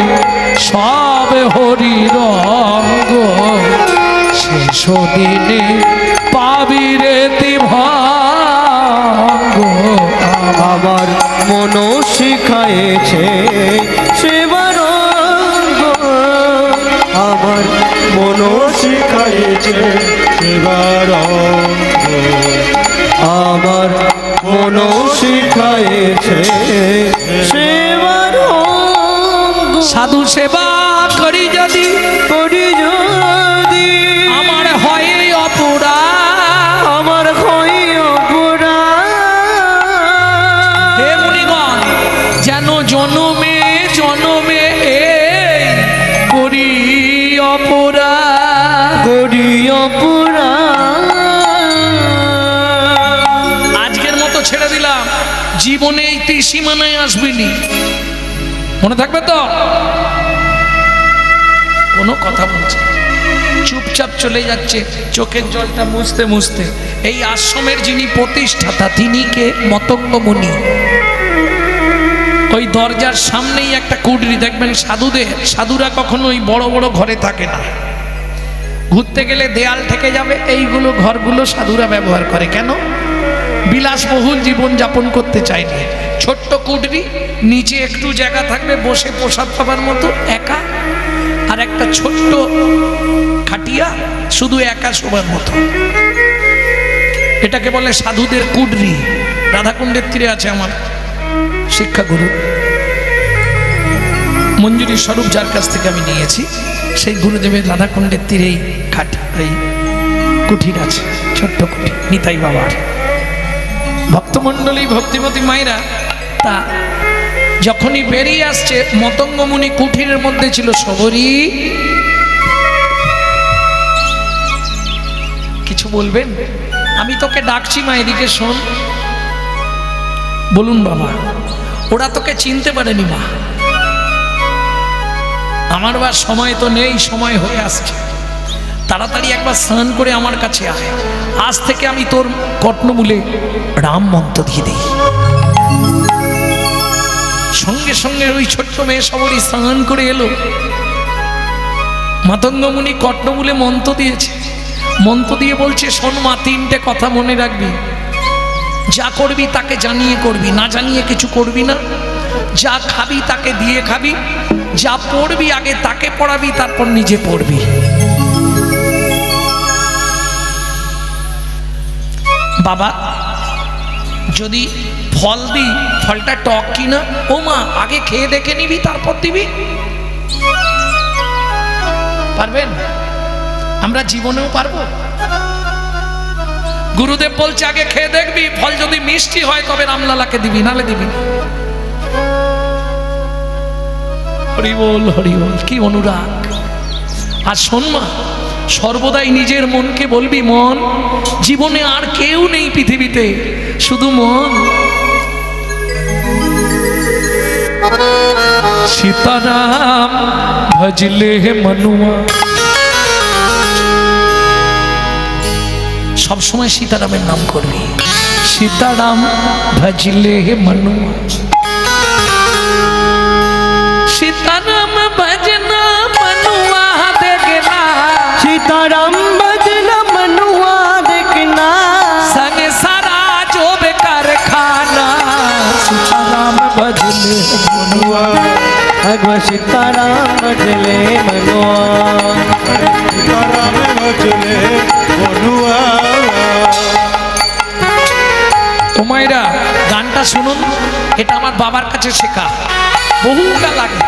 সব হরি রঙ্গ, শেষ দিনে পাবিরে ভঙ্গ। আমার মন শিখায়েছে সেবার অঙ্গ, আমার মন শিখায়েছে সেবার অঙ্গ, আমার মন শিখায়েছে সেবার অঙ্গ। সাধু সেবা করি যদি, করি যদি আমার হয় অপরাধ, আমার হয় অপরাধ, হে মুনিগণ, যেন জনমে জনমে এই করি অপরাধ। করি অপরাধ। আজকের মতো ছেড়ে দিলাম, জীবনে এই ত্রিসীমানায় আসবিনি, মনে থাকবে তো? কোনো কথা বলছে, চুপচাপ চলে যাচ্ছে, চোখের জলটা মুছতে মুছতে। এই আশ্রমের যিনি প্রতিষ্ঠাতা, তিনি কে? মতঙ্গ মুনি। ওই দরজার সামনেই একটা কুডরি, দেখবেন সাধুদের, সাধুরা কখনো ওই বড় বড় ঘরে থাকে না, ঘুরতে গেলে দেয়াল থেকে যাবে, এইগুলো ঘরগুলো সাধুরা ব্যবহার করে। কেন? বিলাসবহুল জীবন যাপন করতে চায়নি। ছোট্ট কুডরি, নিচে একটু জায়গা থাকবে বসে প্রসাদ পাবার মতো একা, আর একটা ছোট্ট খাটিয়া শুধু একা শোবার মতো। এটাকে বলে সাধুদের কুডরি। রাধাকুণ্ডের তীরে আছে আমার শিক্ষাগুরু মঞ্জুরি স্বরূপ, যার কাছ থেকে আমি নিয়েছি, সেই গুরুদেবের রাধাকুণ্ডের তীরেই এই কুঠির আছে, ছোট্ট কুঠির, নিতাই বাবার। ভক্তমণ্ডলী, ভক্তিমতী মায়েরা, তা যখনই বেরিয়ে আসছে, মতঙ্গ মুনি কুঠিরের মধ্যে ছিল। সবরী, কিছু বলবেন? আমি তোকে ডাকছি মা, এদিকে শোন। বলুন বাবা। ওরা তোকে চিনতে পারেনি মা, আমার বা সময় তো নেই, সময় হয়ে আসছে, তাড়াতাড়ি একবার স্নান করে আমার কাছে আয়, আজ থেকে আমি তোর কর্ণমূলে রাম মন্ত্র দিয়ে দিই। সঙ্গে সঙ্গে ওই ছোট্ট মেয়ে সবরই স্নান করে এলো। মাতঙ্গ মুনি কর্ণমূলে মন্ত্র দিয়েছে, মন্ত্র দিয়ে বলছে, শোন মা, তিনটে কথা মনে রাখবি, যা করবি তাকে জানিয়ে করবি, না জানিয়ে কিছু করবি না। যা খাবি তাকে দিয়ে খাবি, যা পড়বি আগে তাকে পড়াবি, তারপর নিজে পড়বি। বাবা, যদি ফল দিই, ফলটা টক কিনা, ও মা, আগে খেয়ে দেখে নিবি তারপর দিবি। পারবেন? আমরা জীবনেও পারবো? গুরুদেব বলছে আগে খেয়ে দেখবি, ফল যদি মিষ্টি হয় তবে রামলালাকে দিবি, নালে দিবি না। হরি বল, হরি বল, কি অনুরাগ। আর শোন মা, সর্বদাই নিজের মনকে বলবি, মন, জীবনে আর কেউ নেই পৃথিবীতে, শুধু মন। সীতারাম ভজলে মনুয়া, সব সময় সীতারামের নাম করবি। সীতারাম ভজলে মনুয়া, সীতারাম ভजना मनुआ देखना, सीताराम भजना मनुआ देखना, संग सारा जो बेकार खाना। सीताराम भजले मनुआ, भगवान सीताराम भजले मनुआ, सीताराम भजले मनुआ। ও মায়েরা, গানটা শুনুন, এটা আমার বাবার কাছে শেখা, বহুকাল আগে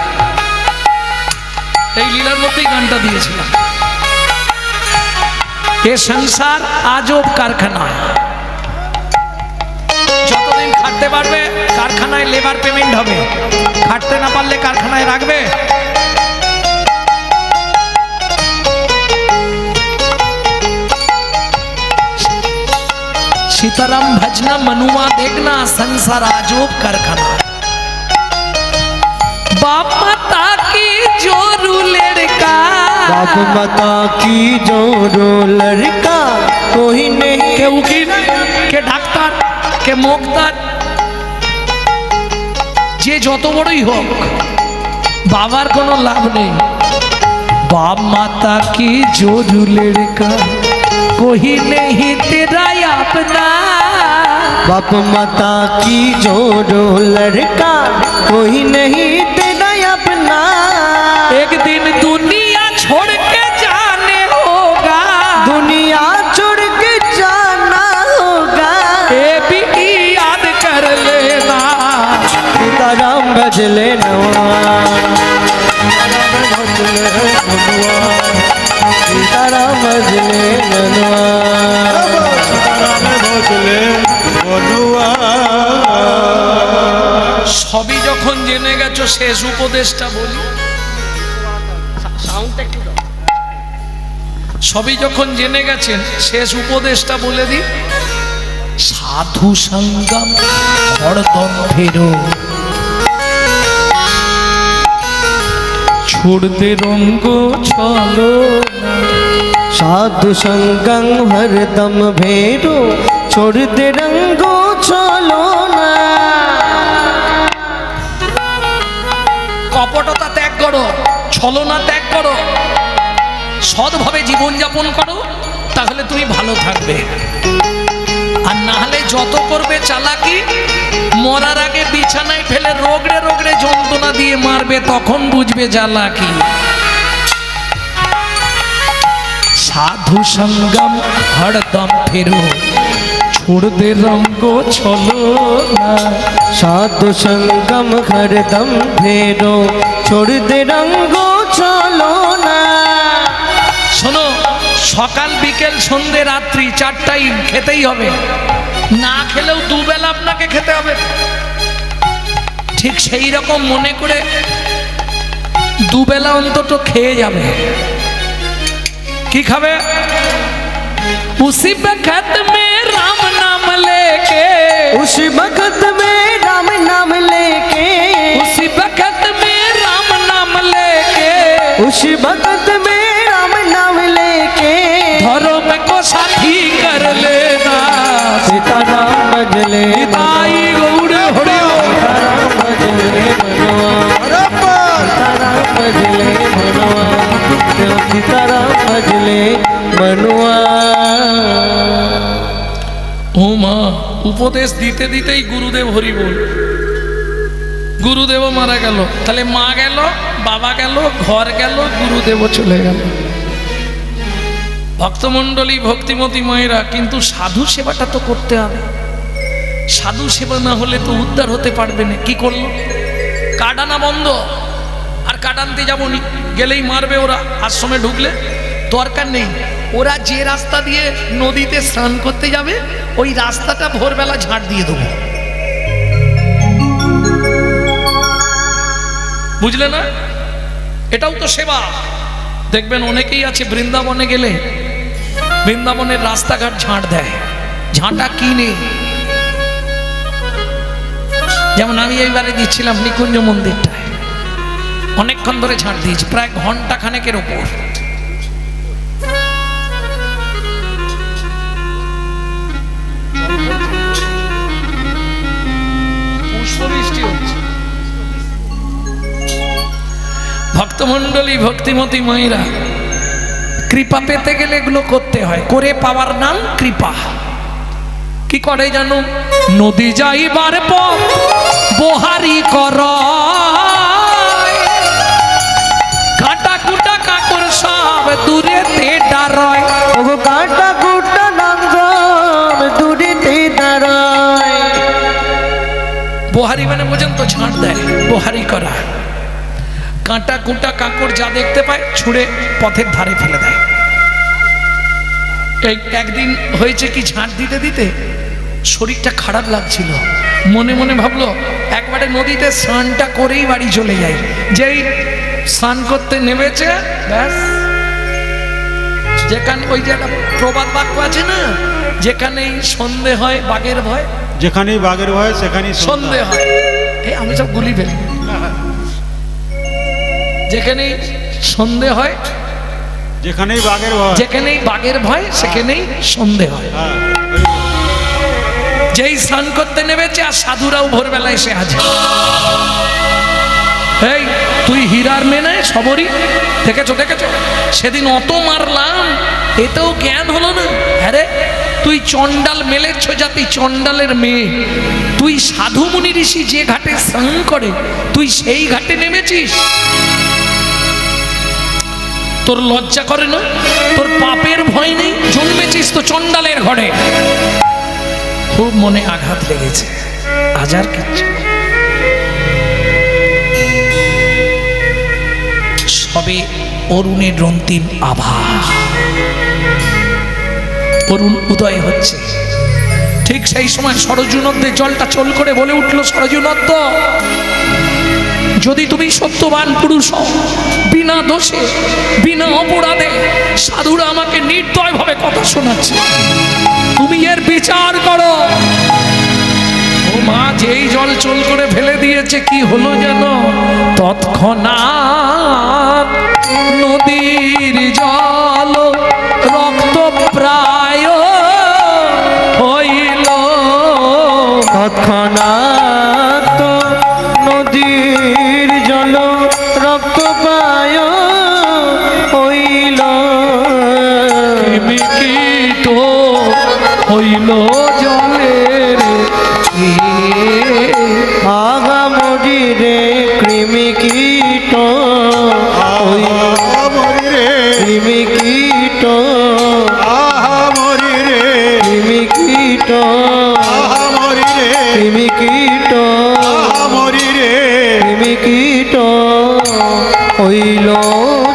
এই লীলার মধ্যেই গানটা দিয়েছিলাম। এ সংসার আজব কারখানা, যতদিন খাটতে পারবে কারখানায় লেবার পেমেন্ট হবে, খাটতে না পারলে কারখানায় রাখবে। सीताराम भजना मनुआ देखना संसार आजोब कारखाना बाप माता की जो रूलेर का बाप माता की जो लड़का कोई नहीं। के उकिल के ডাক্তার কে মুক্তার যে যত বড়ই হোক বাবার কোনো লাভ নেই। बाप माता की जो लड़का कोई नहीं तेरा अपना बाप माता की जो लड़का कोई नहीं तेरा अपना। एक दिन दुनिया छोड़ के जाने होगा दुनिया छोड़ के जाना होगा ये भी याद कर लेना। सीताराम भज लेना सीताराम भज लेना সবই যখন জেনে গেছো শেষ উপদেশটা বলি সবই যখন জেনে গেছেন শেষ উপদেশটা বলে দিই সাধু সঙ্গম হরদম ফেরো छोड़ते रंगो चलो साधु संगम हरदम भेरो छोड़ दे रंगो चलो ना। কপটতা ত্যাগ করো ছলনা ত্যাগ করো সৎভাবে জীবনযাপন করো তাহলে তুমি ভালো থাকবে আর না হলে যত করবে চালাকি মরার আগে বিছানায় ফেলে রোগড়ে রোগড়ে যন্ত্রণা দিয়ে মারবে তখন বুঝবে জ্বালা কি। সাধু সঙ্গম হরদম ফেরো छोड़ दे रंगो चलो ना साधु संगम हरदम भेरो छोड़ दे रंगो चलो ना। শোনো সকাল বিকেল সন্ধে রাত্রি 4 টাইম খেতেই হবে না খেলেও দুবেলা আপনাকে খেতে হবে ঠিক সেই রকম মনে করে দুবেলা অন্তত খেয়ে যাবে। কি খাবে उसी वक्त में राम नाम लेके उस वक्त में राम नाम लेके उसी वक्त में राम नाम लेके उस वक्त में राम नाम लेके धर्म को साथी कर लेना। सीताराम भज ले ताई गौड़ हरिओ सीताराम भज ले मनवा सीताराम भज ले मनवा सीताराम भज ले मनवा। ও মা উপদেশ দিতে দিতেই গুরুদেব হরি বল গুরুদেবও মারা গেল তাহলে মা গেল বাবা গেল ঘর গেল গুরুদেবও চলে গেল। ভক্তমণ্ডলী ভক্তিমতী মায়েরা কিন্তু সাধু সেবাটা তো করতে হবে সাধু সেবা না হলে তো উদ্ধার হতে পারবে না। কি করলো কাটানা বন্ধ আর কাটানতে যাবো গেলেই মারবে ওরা আশ্রমে ঢুকলে দরকার নেই ওরা যে রাস্তা দিয়ে নদীতে স্নান করতে যাবে ওই রাস্তাটা ভোরবেলা ঝাঁট দিয়ে দেবো বুঝলে না এটাও তো সেবা। দেখবেন অনেকেই আছে বৃন্দাবনে গেলে বৃন্দাবনের রাস্তাঘাট ঝাঁট দেয় ঝাঁটা কিনে যেমন আমি এইবারে দিচ্ছিলাম নিকুঞ্জ মন্দিরটায় অনেকক্ষণ ধরে ঝাঁট দিয়েছি প্রায় ঘন্টা খানেকের ওপর পুষ্পবৃষ্টি হচ্ছে। ভক্তমণ্ডলী ভক্তিমতী মায়েরা কৃপা পেতে গেলে এগুলো করতে হয় করে পাওয়ার নাম কৃপা। কি করে জানো নদী যাইবার পথ বহারি কর কাটা কুটা কাকর সব দূরেতে দাঁড়ায় ওগো কাটা কুটা নাম দূরেতে দাঁড়ায়। বহারি মানে বোঝেন তো ছাঁট দেয় বহারি করা কাঁটা কুটা কাকড় যা দেখতে পায় ছুঁড়ে পথের ধারে ফেলে দেয়। এই একদিন হয়েছে কি ঝাঁট দিতে দিতে শরীরটা খারাপ লাগছিল মনে মনে ভাবলো একবারে নদীতে স্নানটা করেই বাড়ি চলে যায় যেই স্নান করতে নেমেছে ব্যাস যেখানে ওই যে একটা প্রবাদ বাক্য আছে না যেখানেই সন্ধে হয় বাঘের ভয়, যেখানেই বাঘের ভয় সেখানেই সন্ধে হয়। এই আমি সব গুলি ফেলি। যেখানেই সন্ধে হয়, যেখানেই বাঘের ভয়, যেখানেই বাঘের ভয় সেখানেই সন্ধে হয়। হ্যাঁ, যেই স্নান করতে নেমেছে আর সাধুরাও ভোরবেলা এসে হাজির। এই তুই হীরার মেনে সবরই দেখেছো দেখেছো, সেদিন অত মারলাম এতেও জ্ঞান হলো না। আরে তুই চণ্ডাল মেলেচ্ছ জাতি, চণ্ডালের মেয়ে, তুই সাধু মুনি ঋষি যে ঘাটে স্নান করে তুই সেই ঘাটে নেমেছিস। তোর লজ্জা করে না? তোর পাপের ভয় নেই? জন্মেছিস তো চণ্ডালের ঘরে। খুব মনে আঘাত লেগেছে, আজ আর কিচ্ছু। সবে অরুণের রন্তিম আভা, অরুণ উদয় হচ্ছে। ঠিক সেই সময় সরজু নদ্যে জলটা চল করে বলে উঠল, সরজু নদ্য, যদি তুমি সত্যবান পুরুষ হও, বিনা দোষে বিনা অপরাধে সাধুরা আমাকে নির্দয়ভাবে কথা শোনাচ্ছে, তুমি এর বিচার করো। ও মা, যেই জল চল করে ফেলে দিয়েছে কি হলো যেন, তৎক্ষণাৎ নদীর জল রক্ত প্রায় হইল। তৎক্ষণাৎ নদীর জল রক্ত পায় হইল। কৃমিকীট হইল জলের, আগা মরিরে কৃমিকীট হইল। মরি রে, কৃমিকীট আহা মরি রে, কৃমিকীট আহা মরি রে, কৃমিকীট আহা মরি রে, কৃমিকীট হইল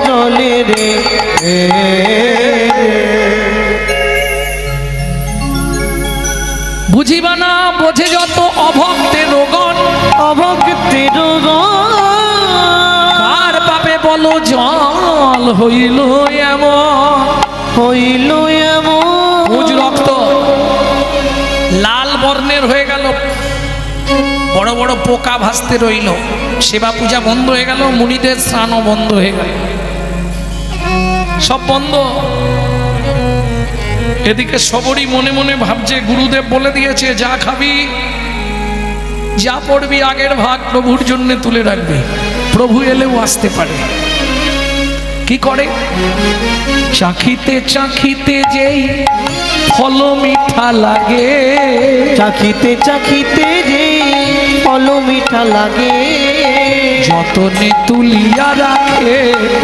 জলে রে। বুঝিবা না বোঝে যত অভক্তের রোগন, অভক্তের কার পাপে বলো জল হইল এমন। হইল এমন। পুজ রক্ত লাল বর্ণের হয়ে গেল, বড় বড় পোকা ভাসতে রইল, সেবা পূজা বন্ধ হয়ে গেল, মুনিদের স্নানও বন্ধ হয়ে গেল, সব বন্ধ। এদিকে সবরই মনে মনে ভাবছে, গুরুদেব বলে দিয়েছে যা খাবি যা পড়বি আগের ভাগ প্রভুর জন্য তুলে রাখবি, প্রভু এলেও আসতে পারে। কি করে? চাখিতে চাখিতে যেই ফল মিঠা লাগে, চাখিতে চাখিতে যে ফল মিঠা লাগে, যতনে তুলিয়া রাখে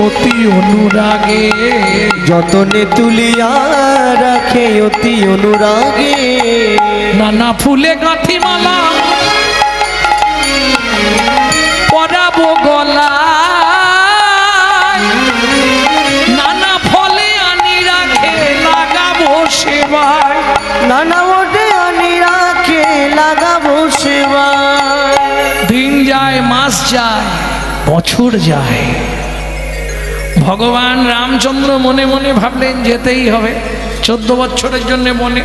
অতি অনুরাগে। যতনে তুলিয়া রাখে অতি অনুরাগে। নানা ফুলে গাঁথি মালা পরাবো গলায়, নানা ফলে আনি রাখে লাগাবো সেবায়। নানা ওটে আনি রাখে লাগাবো সেবায়। দিন যায়, মাস যায়, বছর যায়, ভগবান রামচন্দ্র মনে মনে ভাবলেন যেতেই হবে 14 বছরের জন্য বনে।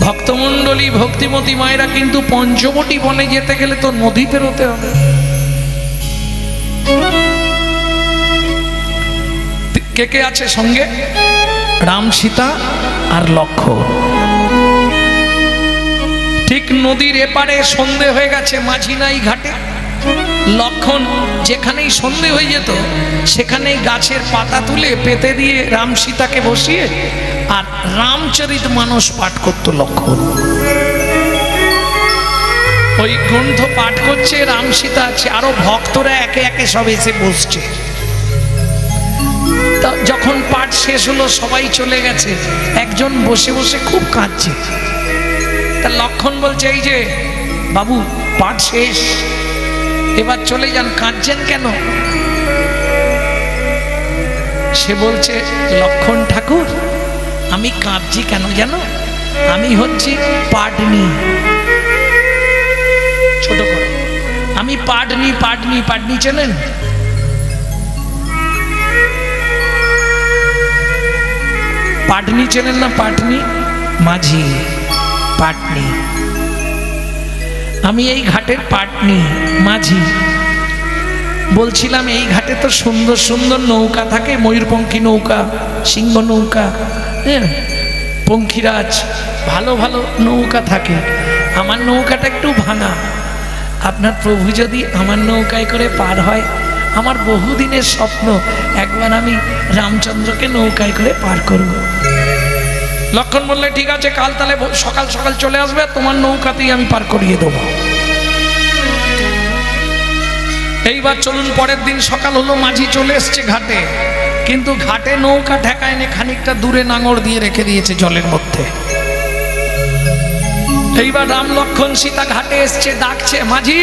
ভক্তমণ্ডলী ভক্তিমতী মায়েরা কিন্তু পঞ্চবটি বনে যেতে গেলে তো নদী পেরোতে হবে। কে কে আছে সঙ্গে? রাম, সীতা আর লক্ষ্মণ। ঠিক নদীর এপারে সন্ধে হয়ে গেছে, মাঝি নাই ঘাটে। লক্ষ্মণ যেখানেই সন্ধে হয়ে যেত সেখানেই গাছের পাতা তুলে পেতে দিয়ে রাম সীতাকে বসিয়ে আর রামচরিত মানস পাঠ করত লক্ষ্মণ। ওই গ্রন্থ পাঠ করছে, রাম সীতা আছে, আরো ভক্তরা একে একে সব এসে বসছে। তা যখন পাঠ শেষ হলো সবাই চলে গেছে, একজন বসে বসে খুব কাঁদছে। তা লক্ষ্মণ বলছে, এই যে বাবু পাঠ শেষ, এবার চলে যান, কাঁদছেন কেন? সে বলছে, লক্ষ্মণ ঠাকুর আমি কাঁদছি কেন জানো? আমি হচ্ছি পাটনি। ছোট করো, আমি পাটনি। পাটনি পাটনি চেনেন? পাটনি চেনেন না? পাটনি মাঝি পাটনি, আমি এই ঘাটের পাটনি মাঝি। বলছিলাম এই ঘাটে তো সুন্দর সুন্দর নৌকা থাকে, ময়ূরপঙ্খী নৌকা, সিংহ নৌকা, হ্যাঁ, পঙ্খিরাজ, ভালো ভালো নৌকা থাকে। আমার নৌকাটা একটু ভাঙা। আপনার প্রভু যদি আমার নৌকায় করে পার হয়, আমার বহুদিনের স্বপ্ন একবার আমি রামচন্দ্রকে নৌকায় করে পার করব। লক্ষণ বললে ঠিক আছে, কাল তাহলে সকাল সকাল চলে আসবে, তোমার নৌকাতেই আমি পার করিয়ে দেবো। এইবার চলুন, পরের দিন সকাল হলো, মাঝি চলে এসছে ঘাটে, কিন্তু ঘাটে নৌকা ঠেকায়নি, খানিকটা দূরে নাঙড় দিয়ে রেখে দিয়েছে জলের মধ্যে। এইবার রাম লক্ষণ সীতা ঘাটে এসছে, ডাকছে মাঝি,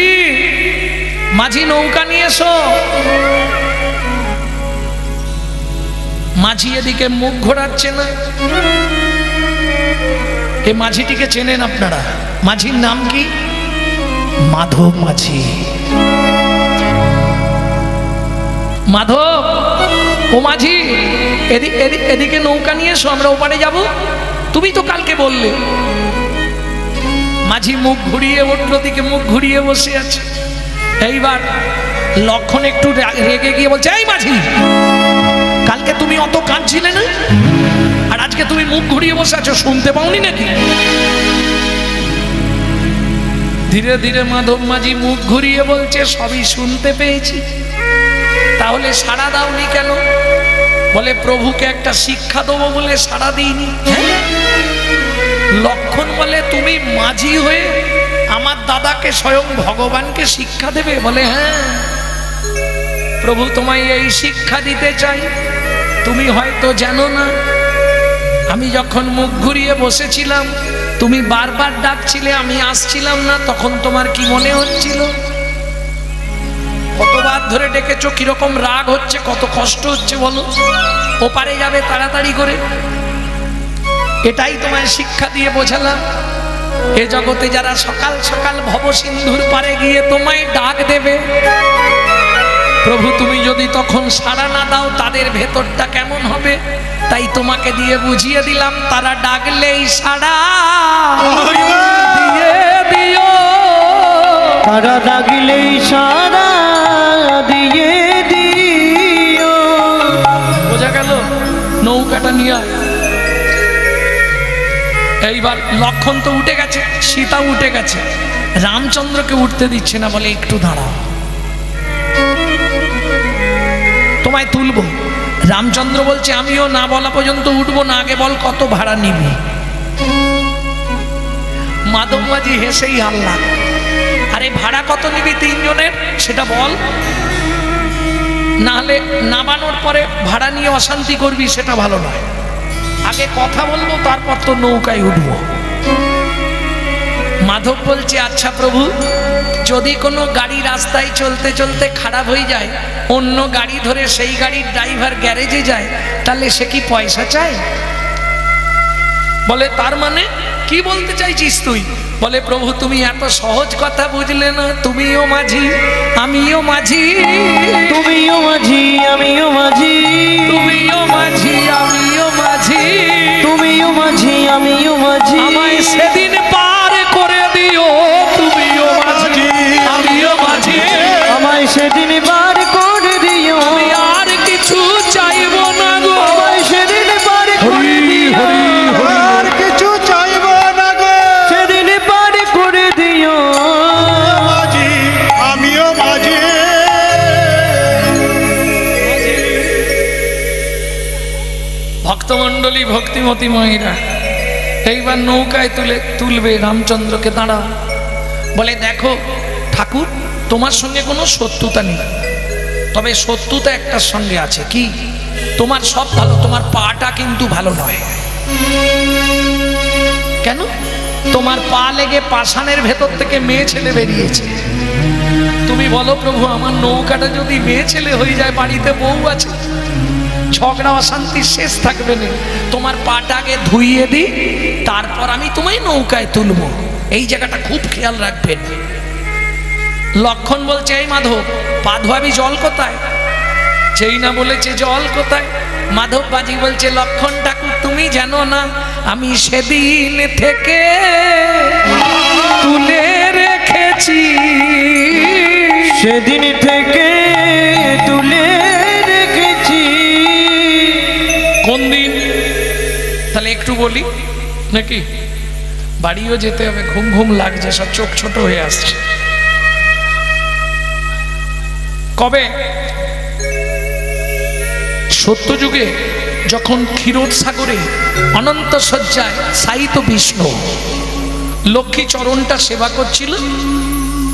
মাঝি নৌকা নিয়ে এসো। মাঝি এদিকে মুখ ঘোরাচ্ছে না। এ মাঝিটিকে চেনেন আপনারা? মাঝির নাম কি? মাধব মাঝি। মাধব, ও মাঝি, এদিকে নৌকা নিয়ে এসো, আমরা ওপারে যাব। তুমি তো কালকে বললে। মাঝি মুখ ঘুরিয়ে অন্য দিকে মুখ ঘুরিয়ে বসে আছে। এইবার লক্ষণ একটু রেগে গিয়ে বলছে, এই মাঝি, কালকে তুমি অত কাঁদছিলে না, আর আজকে তুমি মুখ ঘুরিয়ে বসে আছো, শুনতে পাওনি নাকি? ধীরে ধীরে মাধব মাঝি মুখ ঘুরিয়ে বলছে, সবই শুনতে পেয়েছি, তাহলে সাড়া দাওনি কেন? বলে, প্রভুকে একটা শিক্ষা দেবো বলে সাড়া দিইনি। লক্ষণ বলে, তুমি মাঝি হয়ে আমার দাদাকে স্বয়ং ভগবানকে শিক্ষা দেবে? বলে, হ্যাঁ প্রভু, তোমায় এই শিক্ষা দিতে চাই। তুমি হয়তো জানো না, আমি যখন মুখ ঘুরিয়ে বসেছিলাম, তুমি বারবার ডাকছিলে, আমি আসছিলাম না, তখন তোমার কি মনে হচ্ছিল? কতবার ধরে ডেকেছো, কিরকম রাগ হচ্ছে, কত কষ্ট হচ্ছে বলো? ওপারে যাবে তাড়াতাড়ি করে, এটাই তোমায় শিক্ষা দিয়ে বোঝালাম। এ জগতে যারা সকাল সকাল ভবসিন্ধুর পারে গিয়ে তোমায় ডাক দেবে, প্রভু তুমি যদি তখন সাড়া না দাও, তাদের ভেতরটা কেমন হবে? তাই তোমাকে দিয়ে বুঝিয়ে দিলাম, তারা ডাকলেই সাড়া দিয়ে দিও, তারা ডাকলেই সাড়া দিয়ে দিও। বোঝা গেল? নৌকাটা নিয়ে এইবার লক্ষণ তো উঠে গেছে, সীতা উঠে গেছে, রামচন্দ্রকে উঠতে দিচ্ছে না, বলে একটু দাঁড়াও, তোমায় তুলবো। রামচন্দ্র বলছে, আমিও না বলা পর্যন্ত উঠবো না, আগে বল কত ভাড়া নিবি। মাধব মাঝি হেসেই হাল্লা, আরে ভাড়া কত নিবি তিনজনের সেটা বল, নাহলে নামানোর পরে ভাড়া নিয়ে অশান্তি করবি, সেটা ভালো নয়। আগে কথা বলবো, তারপর তো নৌকায় উঠবো। মাধব বলছে, আচ্ছা প্রভু, যদি কোনো গাড়ি রাস্তায় চলতে চলতে খারাপ হয়ে যায়, অন্য গাড়ি ধরে সেই গাড়ির ড্রাইভার গ্যারেজে যায়, তাহলে সে কি পয়সা চায়? বলে, তার মানে কি বলতে চাইছিস তুই? বলে, প্রভু তুমি এত সহজ কথা বুঝলে না, তুমিও মাঝি আমিও মাঝি, তুমিও মাঝি আমিও মাঝি, তুমিও মাঝি আমিও মাঝি, তুমিও মাঝি আমিও মাঝি, আমায় সেদিন পার করে দিও, তুমিও মাঝি আমিও মাঝি, আমায় সেদিন বার করে দিও, আমি আর কিছু চাইবো না গো, আমায় সেদিন বার করে দিও, আর কিছু চাইব না গো, সেদিন বার করে দিও। মাঝি আমিও মাঝি। ভক্তমণ্ডলী, ভক্তিমতী মায়েরা, এইবার নৌকায় তুলবে রামচন্দ্রকে। দাঁড়াও, বলে, দেখো ঠাকুর, তোমার সঙ্গে কোনো শত্রুতা নেই, তবে শত্রুতা একটার সঙ্গে আছে। কি? তোমার সব ভালো, তোমার পাটা কিন্তু ভালো নয়। কেন? তোমার পা লেগে পাষাণের ভেতর থেকে মেয়ে ছেলে বেরিয়েছে। তুমি বলো প্রভু, আমার নৌকাটা যদি মেয়ে ছেলে হয়ে যায়, বাড়িতে বউ আছে, ঝগড়া অশান্তির শেষ থাকবে না। তোমার পাটা আগে ধুইয়ে দিই, তারপর আমি তোমায় নৌকায় তুলবো। এই জায়গাটা খুব খেয়াল রাখবেন। লক্ষণ বলছে, এই মাধব, পা ধোয়াবি, জল কোথায়? যেই না বলেছে জল কোথায়, মাধব বাজি বলছে, লক্ষণ ঠাকুর তুমি জানো না, আমি সেদিন থেকে তুলে রেখেছি, সেদিন থেকে তুলে রেখেছি। কোন দিন? তাহলে একটু বলি নাকি? বাড়িও যেতে হবে, ঘুম ঘুম লাগছে, সব চোখ ছোট হয়ে আসছে। কবে? সত্যযুগে যখন ক্ষীরোদ সাগরে অনন্ত শয্যায় শায়িত বিষ্ণু লক্ষ্মী চরণটা সেবা করছিল,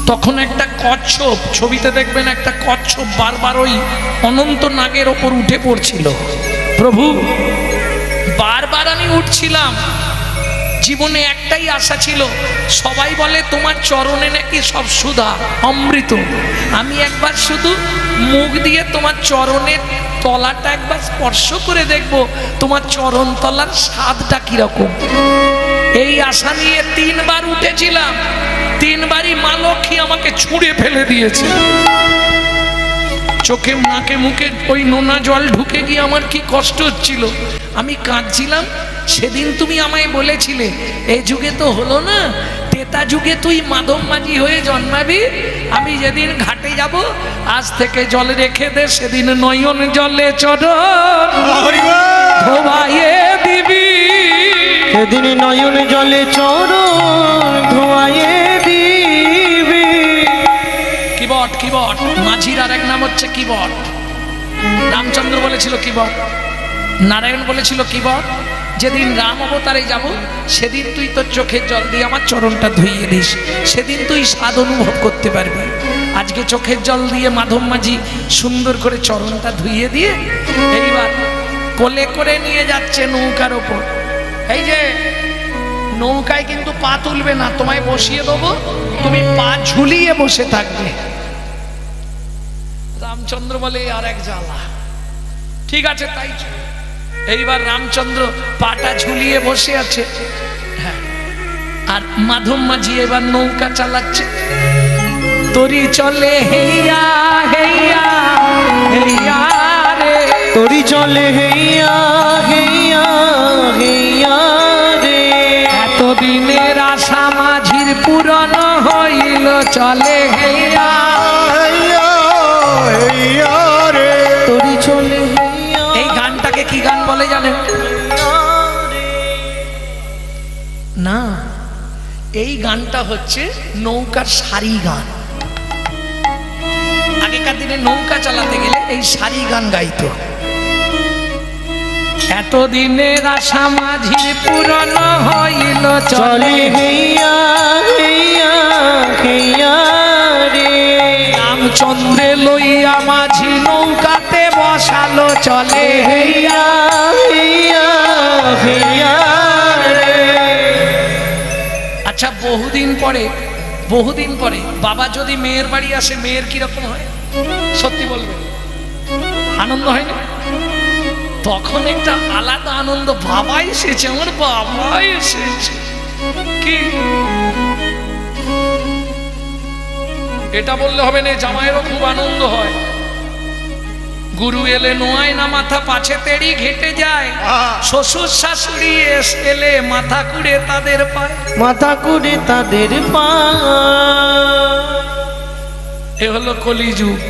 তখন একটা কচ্ছপ, ছবিতে দেখবেন একটা কচ্ছপ বারবার ওই অনন্ত নাগের ওপর উঠে পড়ছিল। প্রভু, বারবার আমি উঠছিলাম, জীবনে একটাই আশা ছিল, সবাই বলে তোমার চরণে নাকি সব সুধা অমৃত, আমি একবার শুধু মুখ দিয়ে তোমার চরণের তলাটা একবার স্পর্শ করে দেখব, তোমার চরণ তলার স্বাদটা কিরকম। এই আশা নিয়ে 3 বার উঠেছিলাম, 3 বারই মা লক্ষ্মী আমাকে ছুঁড়ে ফেলে দিয়েছে। চোখে নাকে মুখে ওই নোনা জল ঢুকে গিয়ে আমার কি কষ্ট হচ্ছিল, আমি কাঁদছিলাম। সেদিন তুমি আমায় বলেছিলে এই যুগে তো হলো না, তেতা যুগে তুই মাধব মাঝি হয়ে জন্মাবি, আমি যেদিন ঘাটে যাব আজ থেকে জল রেখে দে, সেদিন নয়ন জলে চরণ ধোবাইয়ে দিবি, সেদিন নয়ন জলে চরণ ধোয়াইয়ে দিবি। কিবট, কিবট মাঝির আর এক নাম হচ্ছে কিবট। রামচন্দ্র বলেছিল কিবট, নারায়ণ বলেছিল কিবট, যেদিন রাম অবতারে যাব সেদিন তুই তোর চোখের জল দিয়ে আমার চরণটা ধুইয়ে দিস, সেদিন তুই স্বাদ অনুভব করতে পারবি। আজকে চোখের জল দিয়ে মাধব মাঝি সুন্দর করে চরণটা ধুইয়ে দিয়ে এইবার কোলে করে নিয়ে যাচ্ছে নৌকার ওপর। এই যে নৌকায় কিন্তু পা তুলবে না, তোমায় বসিয়ে দেবো, তুমি পা ঝুলিয়ে বসে থাকবে। রামচন্দ্র বলে আর এক জ্বালা, ঠিক আছে তাই। এইবার রামচন্দ্র পাটা ঝুলিয়ে বসে আছে, হ্যাঁ, আর মাধব মাঝি এবার নৌকা চালাচ্ছে। তরি চলে হেইয়া হেইয়া হেইয়া রে, তরি চলে হেইয়া হেইয়া হেইয়া রে, এতদিনের আশা মাঝির পূরণ হইল, চলে হেইয়া হেইয়া হেইয়া রে। তরি চলে হেইয়া। এই গানটাকে কি গান বলে জানেন? না, এই গানটা হচ্ছে নৌকার সারি গান। আগেকার দিনে নৌকা চালাতে গেলে এই সারি গান গাইতো। এতদিনের আশা মাঝির পূরণ হইল, চলে হেইয়া হেইয়া হেইয়া রে, রামচন্দ্রে লইয়া মাঝি নৌকাতে বসালো, চলে হেইয়া হেইয়া হেইয়া রে। আচ্ছা, বহুদিন পরে বাবা যদি মেয়ের বাড়ি আসে, মেয়ের কিরকম হয় সত্যি বলবে? আনন্দ হয় না? তখন একটা আলাদা আনন্দ, বাবা এসেছে, আমার বাবা এসেছে। কি এটা বললে হবে না, জামাইয়েরও খুব আনন্দ হয়। গুরু এলে নোয়ায় না মাথা, পাছে তেড়ি ঘেটে যায়, শ্বশুর শাশুড়ি এলে মাথা কুড়ে তাদের পায়, মাথা কুড়ে তাদের পা। এ হলো কলিযুগ।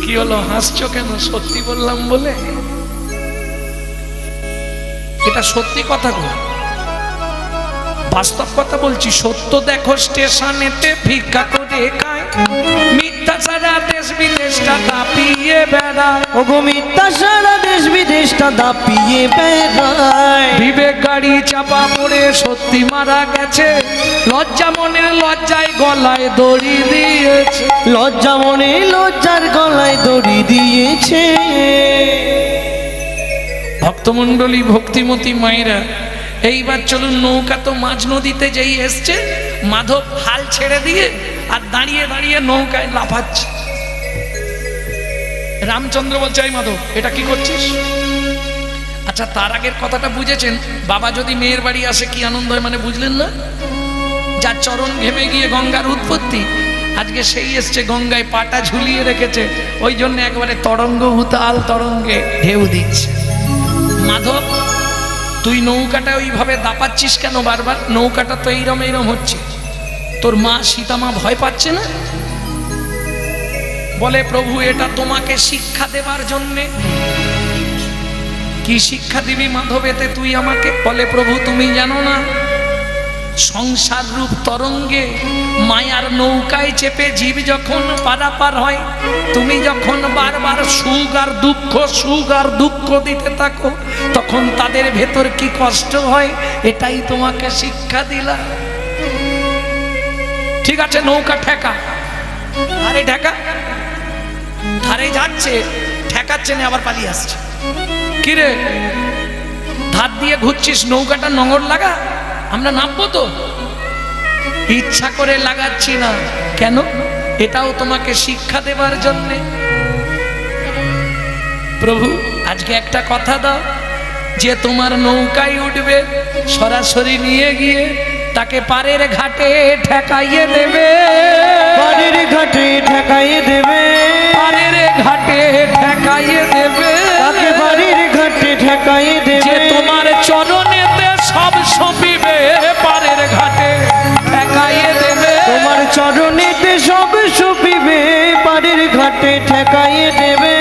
কি হলো, হাসছো কেন? সত্যি বললাম বলে। এটা সত্যি কথা গো, বাস্তব কথা বলছি। সত্য দেখো স্টেশনেতে ভিক্ষা করে খায়, মিথ্যা সারা দেশ বিদেশটা দাপিয়ে বেড়ায়, ওগো মিথ্যা সারা দেশ বিদেশটা দাপিয়ে বেড়ায়। বিবেক গাড়ি চাপা পড়ে সত্যি মারা গেছে, লজ্জা মনের লজ্জায় গলায় দড়ি দিয়েছে, লজ্জা মনে লজ্জার গলায় দড়ি দিয়েছে। ভক্তমণ্ডলী, ভক্তিমতী মায়েরা, এইবার চলুন, নৌকা তো মাঝ নদীতে যেই এসছে, মাধব হাল ছেড়ে দিয়ে আর দাঁড়িয়ে দাঁড়িয়ে নৌকায় লাফাচ্ছে। রামচন্দ্র বলছে, এই মাধব এটা কি করছিস? আচ্ছা, তার আগের কথাটা বুঝেছেন? বাবা যদি মেয়ের বাড়ি আসে কি আনন্দ হয়, মানে বুঝলেন না? যার চরণ ঘেমে গিয়ে গঙ্গার উৎপত্তি, আজকে সেই এসছে, গঙ্গায় পাটা ঝুলিয়ে রেখেছে, ওই জন্য একবারে তরঙ্গ উতাল তরঙ্গে ঢেউ দিচ্ছে। মাধব তুই নৌকাটা ওইভাবে দাপাচ্ছিস কেন বারবার? নৌকাটা তো এইরম এইরম হচ্ছে। তোর মা সীতা মা ভয় পাচ্ছে না? বলে প্রভু এটা তোমাকে শিক্ষা দেবার জন্যে। কি শিক্ষা দিবি মাধবেতে তুই আমাকে? বলে প্রভু তুমি জানো না, সংসার রূপ তরঙ্গে মায়ার নৌকায় চেপে জীব যখন পারাপার হয়, তুমি যখন বারবার সুখ আর দুঃখ দিতে থাকো, তখন তাদের ভেতর কি কষ্ট হয়, এটাই তোমাকে শিক্ষা দিলাম। ঠিক আছে, নৌকা ঠেকা। আরে ঠেকা, ধারে যাচ্ছে, ঠেকাচ্ছে না, আবার পালিয়ে আসছে। কিরে ধার দিয়ে ঘুরছিস, নৌকাটা নোঙর লাগা, আমরা নামবো তো। ইচ্ছা করে লাগাচ্ছি না, কেন? এটাও তোমাকে শিক্ষা দেবার জন্যে। প্রভু আজকে একটা কথা দাও, যে তোমার নৌকায় উঠবে সরাসরি নিয়ে গিয়ে তাকে পারের ঘাটে ঠেকাইয়ে দেবে। পারের ঘাটে ঠেকাইয়ে দেবে, পারের ঘাটে ঠেকাইয়ে দেবে, তাকে পারের ঘাটে ঠেকাইয়ে দেবে। যে তোমার চরণেতে সব সপিবে, পারের ঘাটে ঠেকাইয়ে দেবে। তোমার চরণেতে সব সপিবে, পারের ঘাটে ঠেকাইয়ে দেবে।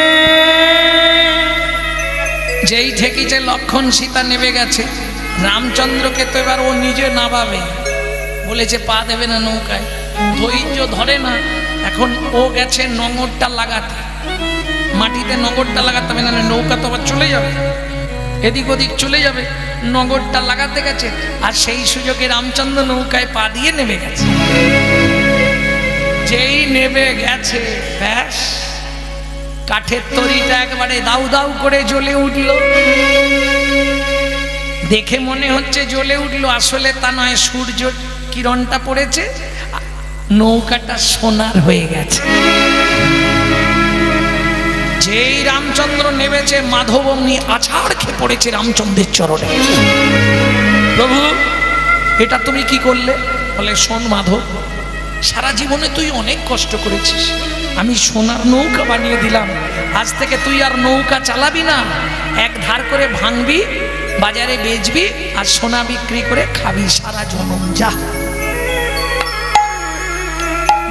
যেই ঠেকিছে লক্ষণ সীতা নেমে গেছে, রামচন্দ্রকে তো এবার ও নিজে নামাবে। বলেছে পা দেবে না নৌকায়, ধৈর্য ধরে না। এখন ও গেছে নোঙরটা লাগাতে, মাটিতে নোঙরটা লাগাতে হবে, না নৌকা তো আবার চলে যাবে, এদিক ওদিক চলে যাবে। নোঙরটা লাগাতে গেছে, আর সেই সুযোগে রামচন্দ্র নৌকায় পা দিয়ে নেমে গেছে। যেই নেমে গেছে, ব্যাস কাঠের তরিটা একবারে দাউ দাউ করে জ্বলে উঠল। দেখে মনে হচ্ছে জ্বলে উঠলো, আসলে তা নয়, সূর্য কিরণটা পড়েছে, নৌকাটা সোনার হয়ে গেছে। যেই রামচন্দ্র নেমেছে, মাধব অমনি আছাড় খেয়ে পড়েছে রামচন্দ্রের চরণে। প্রভু এটা তুমি কি করলে? বলে শোন মাধব, সারা জীবনে তুই অনেক কষ্ট করেছিস, আমি সোনার নৌকা বানিয়ে দিলাম। আজ থেকে তুই আর নৌকা চালাবি না, এক ধার করে ভাঙবি, বাজারে বেচবি, আর সোনা বিক্রি করে খাবি সারা জনম। যা।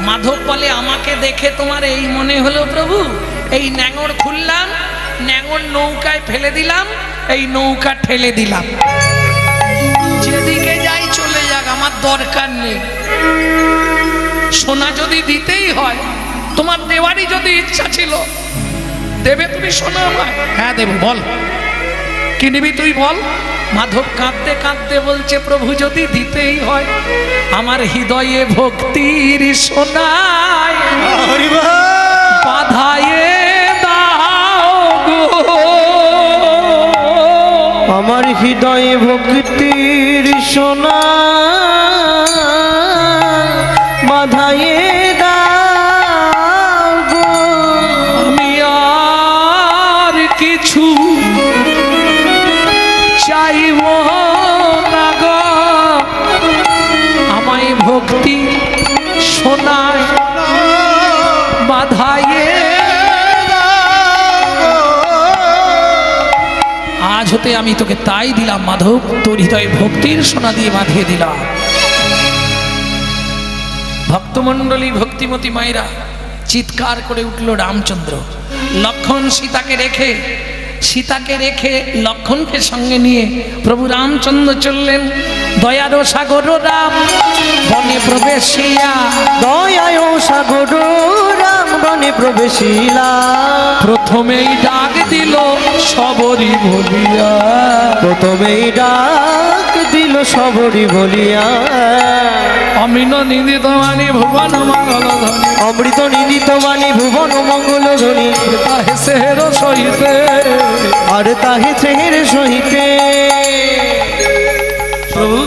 মাধব বলে আমাকে দেখে তোমার এই মনে হলো প্রভু? এই ন্যাঙর খুললাম, ন্যাঙর নৌকায় ফেলে দিলাম, এই নৌকা ঠেলে দিলাম, যেদিকে যাই চলে যাক, আমার দরকার নেই। সোনা যদি দিতেই হয়, তোমার দেওয়ারই যদি ইচ্ছা ছিল, দেবে তুমি সোনা আমায়? হ্যাঁ দেব, বল কি নিবি তুই বল। মাধব কাঁদতে কাঁদতে বলছে প্রভু যদি দিতেই হয়, আমার হৃদয়ে ভক্তির সোনায় বাধায়ে দাও গো। আমার হৃদয়ে ভক্তির সোনা বাধায়ে দাও গো। আমি আর কিছু চাইব না গো, আমায় ভক্তি সোনায় বাধায়ে। আজ হতে আমি তোকে তাই দিলাম মাধব, তোর হৃদয়ে ভক্তির সোনা দিয়ে বাঁধিয়ে দিলাম। ভক্তমণ্ডলী, ভক্তিমতী মায়েরা চিৎকার করে উঠল রামচন্দ্র। লক্ষণ সীতাকে রেখে লক্ষণকে সঙ্গে নিয়ে প্রভু রামচন্দ্র চললেন দয়ার সাগর রাম বনে প্রবেশিয়া। দয়ায় সাগর রাম বনে প্রবেশিলা, প্রথমেই ডাক দিল সবরি বলিয়া। প্রথমেই ডাক দিল সবরি বলিয়া। অমিন নিন্দিত মানি ভুবন মঙ্গল ধ্বনি, অমৃত নিন্দিত মানি ভুবন মঙ্গল ধ্বনি। তাহে সেহের সহিতে, আর তাহে সেহের সহিতে। প্রভু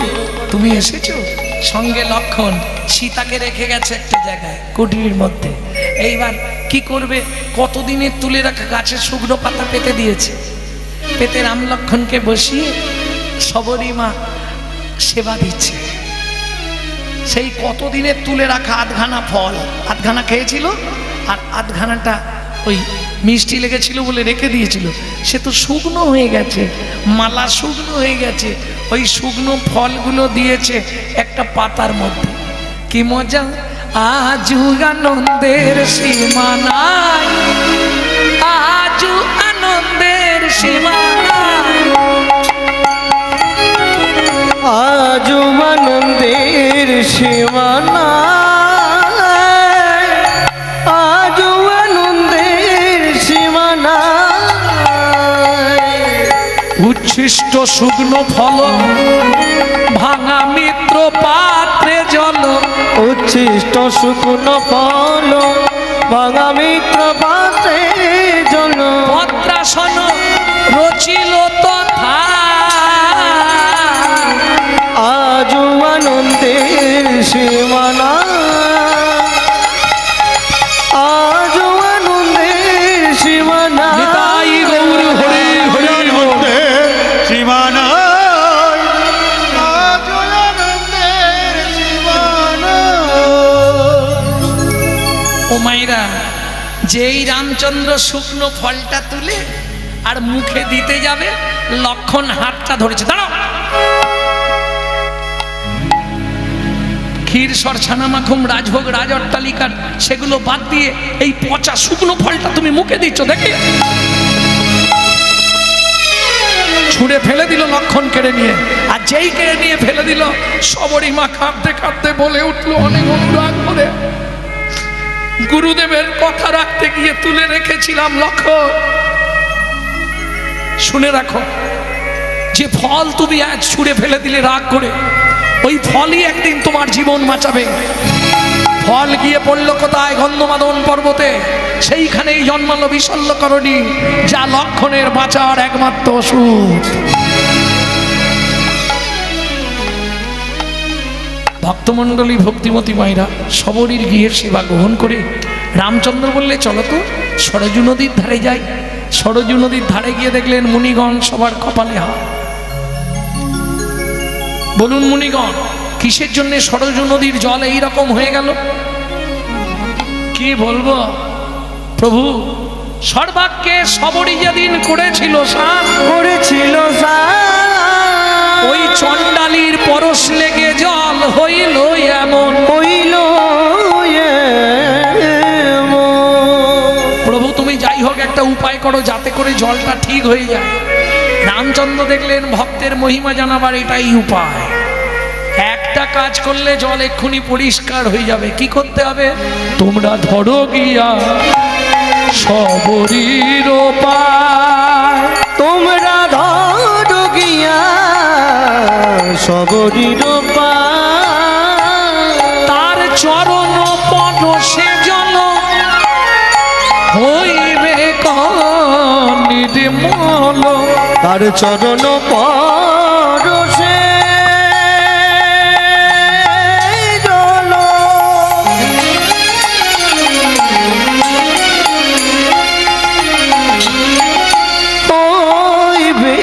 তুমি এসেছো, সঙ্গে লক্ষণ। সীতাকে রেখে গেছে একটা জায়গায় কুটির মধ্যে। এইবার কি করবে? কতদিনের তুলে রাখা গাছের শুকনো পাতা পেতে দিয়েছে, পেতে রাম লক্ষণকে বসিয়ে সবরী মা সেবা দিচ্ছে। সেই কতদিনের তুলে রাখা আধখানা ফল, আধখানা খেয়েছিল, আর আধখানাটা ওই মিষ্টি লেগেছিল বলে রেখে দিয়েছিল, সে তো শুকনো হয়ে গেছে, মালা শুকনো হয়ে গেছে, ওই শুকনো ফলগুলো দিয়েছে একটা পাতার মধ্যে। কি মজা! আজু আনন্দের সীমা নাই, আজু আনন্দের সীমা নাই, আজও আনন্দের সীমা নাই, আজও আনন্দের সীমা নাই। উচ্ছিষ্ট শুকনো ফল ভাঙা মিত্র পাত্রে জল, উচ্ছিষ্ট শুকনো ফল ভাঙা মিত্র পাত্রে জল, পত্রাসন রচিল তথা, আজও আনন্দের সীমা নাই, আজও আনন্দের সীমা নাই। নিতাই গৌর হরি হরি বল। সীমানায় আজও আনন্দের সীমানায়। ও মাইরা, যেই রামচন্দ্র শুকনো ফলটা তুলে আর মুখে দিতে যাবে, লক্ষণ হাতটা ধরেছে, দাঁড়াও। ক্ষীর সর ছানা মাখুম রাজভোগ রাজ অট্টালিকার সেগুলো বাদ দিয়ে এই পচা শুকনো ফলটা তুমি মুখে দিচ্ছ, দেখে ছুঁড়ে ফেলে দিল লক্ষণ কেড়ে নিয়ে। আর যেই কেড়ে নিয়ে ফেলে দিল, সবরই মা কাঁদতে কাঁদতে বলে উঠলো অনেক অনুরাগ করে, গুরুদেবের কথা রাখতে গিয়ে তুলে রেখেছিলাম লক্ষণ। শুনে রাখো, যে ফল তুমি আজ ছুঁড়ে ফেলে দিলে রাগ করে, ওই ফলই একদিন তোমার জীবন বাঁচাবে। ফল গিয়ে পড়লো কোথায়? গন্ধমাদন পর্বতে, সেইখানেই জন্মালো বিশল্যকরণী, যা লক্ষণের বাঁচার একমাত্র ওষুধ। ভক্তমণ্ডলী ভক্তিমতী মায়েরা সবরীর গৃহের সেবা গ্রহণ করে রামচন্দ্র বললে, চলো তো সরজু নদীর ধারে যাই। সরজু নদীর ধারে গিয়ে দেখলেন মুনিগণ সবার কপালে হাত। বলুন মুনিগণ, কিসের জন্য সরজু নদীর জল এই রকম হয়ে গেল? কি বলবো প্রভু, সর্বাগ্যে সবরী যেদিন করেছিল স্নান, করেছিল ওই চণ্ডালীর পরশ লেগে জল হইল এমন, হইল প্রভু তুমি যাই হোক একটা উপায় করো যাতে করে জলটা ঠিক হয়ে যায়। রামচন্দ্র দেখলেন ভক্তের মহিমা জানাবার এটাই উপায়, একটা কাজ করলে জল এক্ষুনি পরিষ্কার হয়ে যাবে। কি করতে হবে? তোমরা ধরো গিয়া সবরীর পায়, তোমরা ধরো গিয়া সবরীর পায়, তার চরণ পরশে জল হইবে নির্মল, তার চরণ পরশে জল হইবে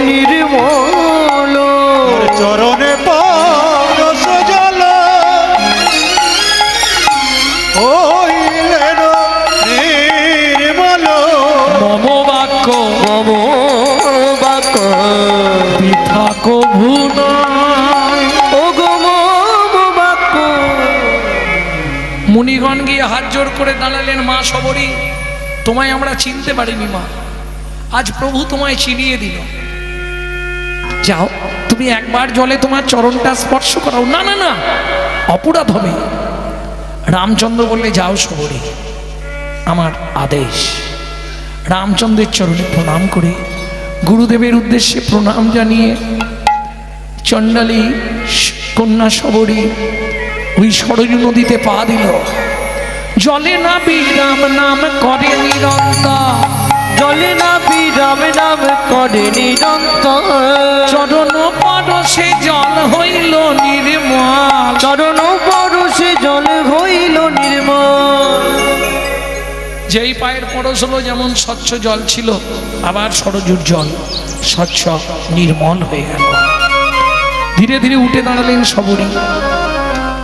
নির্মল, চরণে পরশ জল হইলেন নির্মল। মম বাক্য মম বাক্য বৃথা কভু নয়। ও গো মম বাক্য। মুনিগণ গিয়ে হাত জোর করে দাঁড়ালেন, মা সবরী তোমায় আমরা চিনতে পারিনি মা, আজ প্রভু তোমায় চিনিয়ে দিল। যাও তুমি একবার জলে তোমার চরণটা স্পর্শ করাও। না না না, অপরাধ হবে। রামচন্দ্র বললে, যাও সবরী, আমার আদেশ। রামচন্দ্রের চরণে প্রণাম করে গুরুদেবের উদ্দেশ্যে প্রণাম জানিয়ে চণ্ডালী কন্যা সবরী ওই সরজু নদীতে পা দিল। জলে না বিরাম নাম করে নিরন্তর, জলে না বিরাম নাম করে নিরন্তর, চরণ পরশে জল হইল নির্মল, চরণ পরশে জল হইল নির্মল। যেই পায়ের পরশ হলো যেমন স্বচ্ছ জল ছিল, আবার সরজুর জল স্বচ্ছ নির্মল হয়ে গেল। ধীরে ধীরে উঠে দাঁড়ালেন সবরী,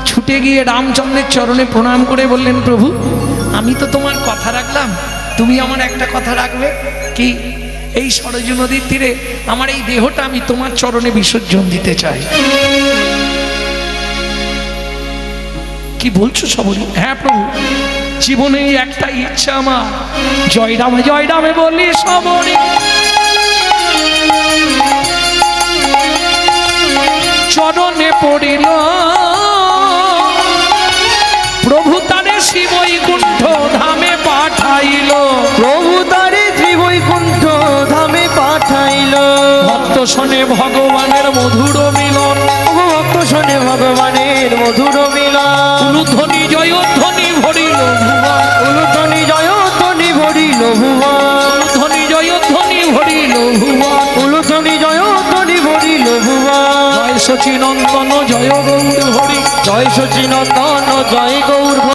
ছুটে ছুটে গিয়ে রামচন্দ্রের চরণে প্রণাম করে বললেন, প্রভু আমি তো তোমার কথা রাখলাম, তুমি আমার একটা কথা রাখবে কি? এই সরযূ নদীর তীরে আমার এই দেহটা আমি তোমার চরণে বিসর্জন দিতে চাই। কি বলছো সবরি? হ্যাঁ প্রভু, জীবনে একটা ইচ্ছা আমার, জয় রামে বলি সবরি। চরণে পড়িল প্রভু তারে শ্রীবৈকুণ্ঠ ধামে পাঠাইল। প্রভু তারে শ্রীবৈকুণ্ঠ ধামে পাঠাইল। ভক্ত শোনে ভগবানের মধুর মিলন, ভক্ত শোনে ভগবানের মধুর মিলন। উলুধ্বনি জয়ধ্বনি ভরিল ভুবন, উলুধ্বনি জয়ধ্বনি ভরিল ভুবন। উলুধ্বনি জয়ধ্বনি ভরিল ভুবন, উলুধ্বনি জয়ধ্বনি ভরিল ভুবন। জয় সচিনন্দন জয় গৌর হরি, জয় সচিনন্দন জয় গৌর।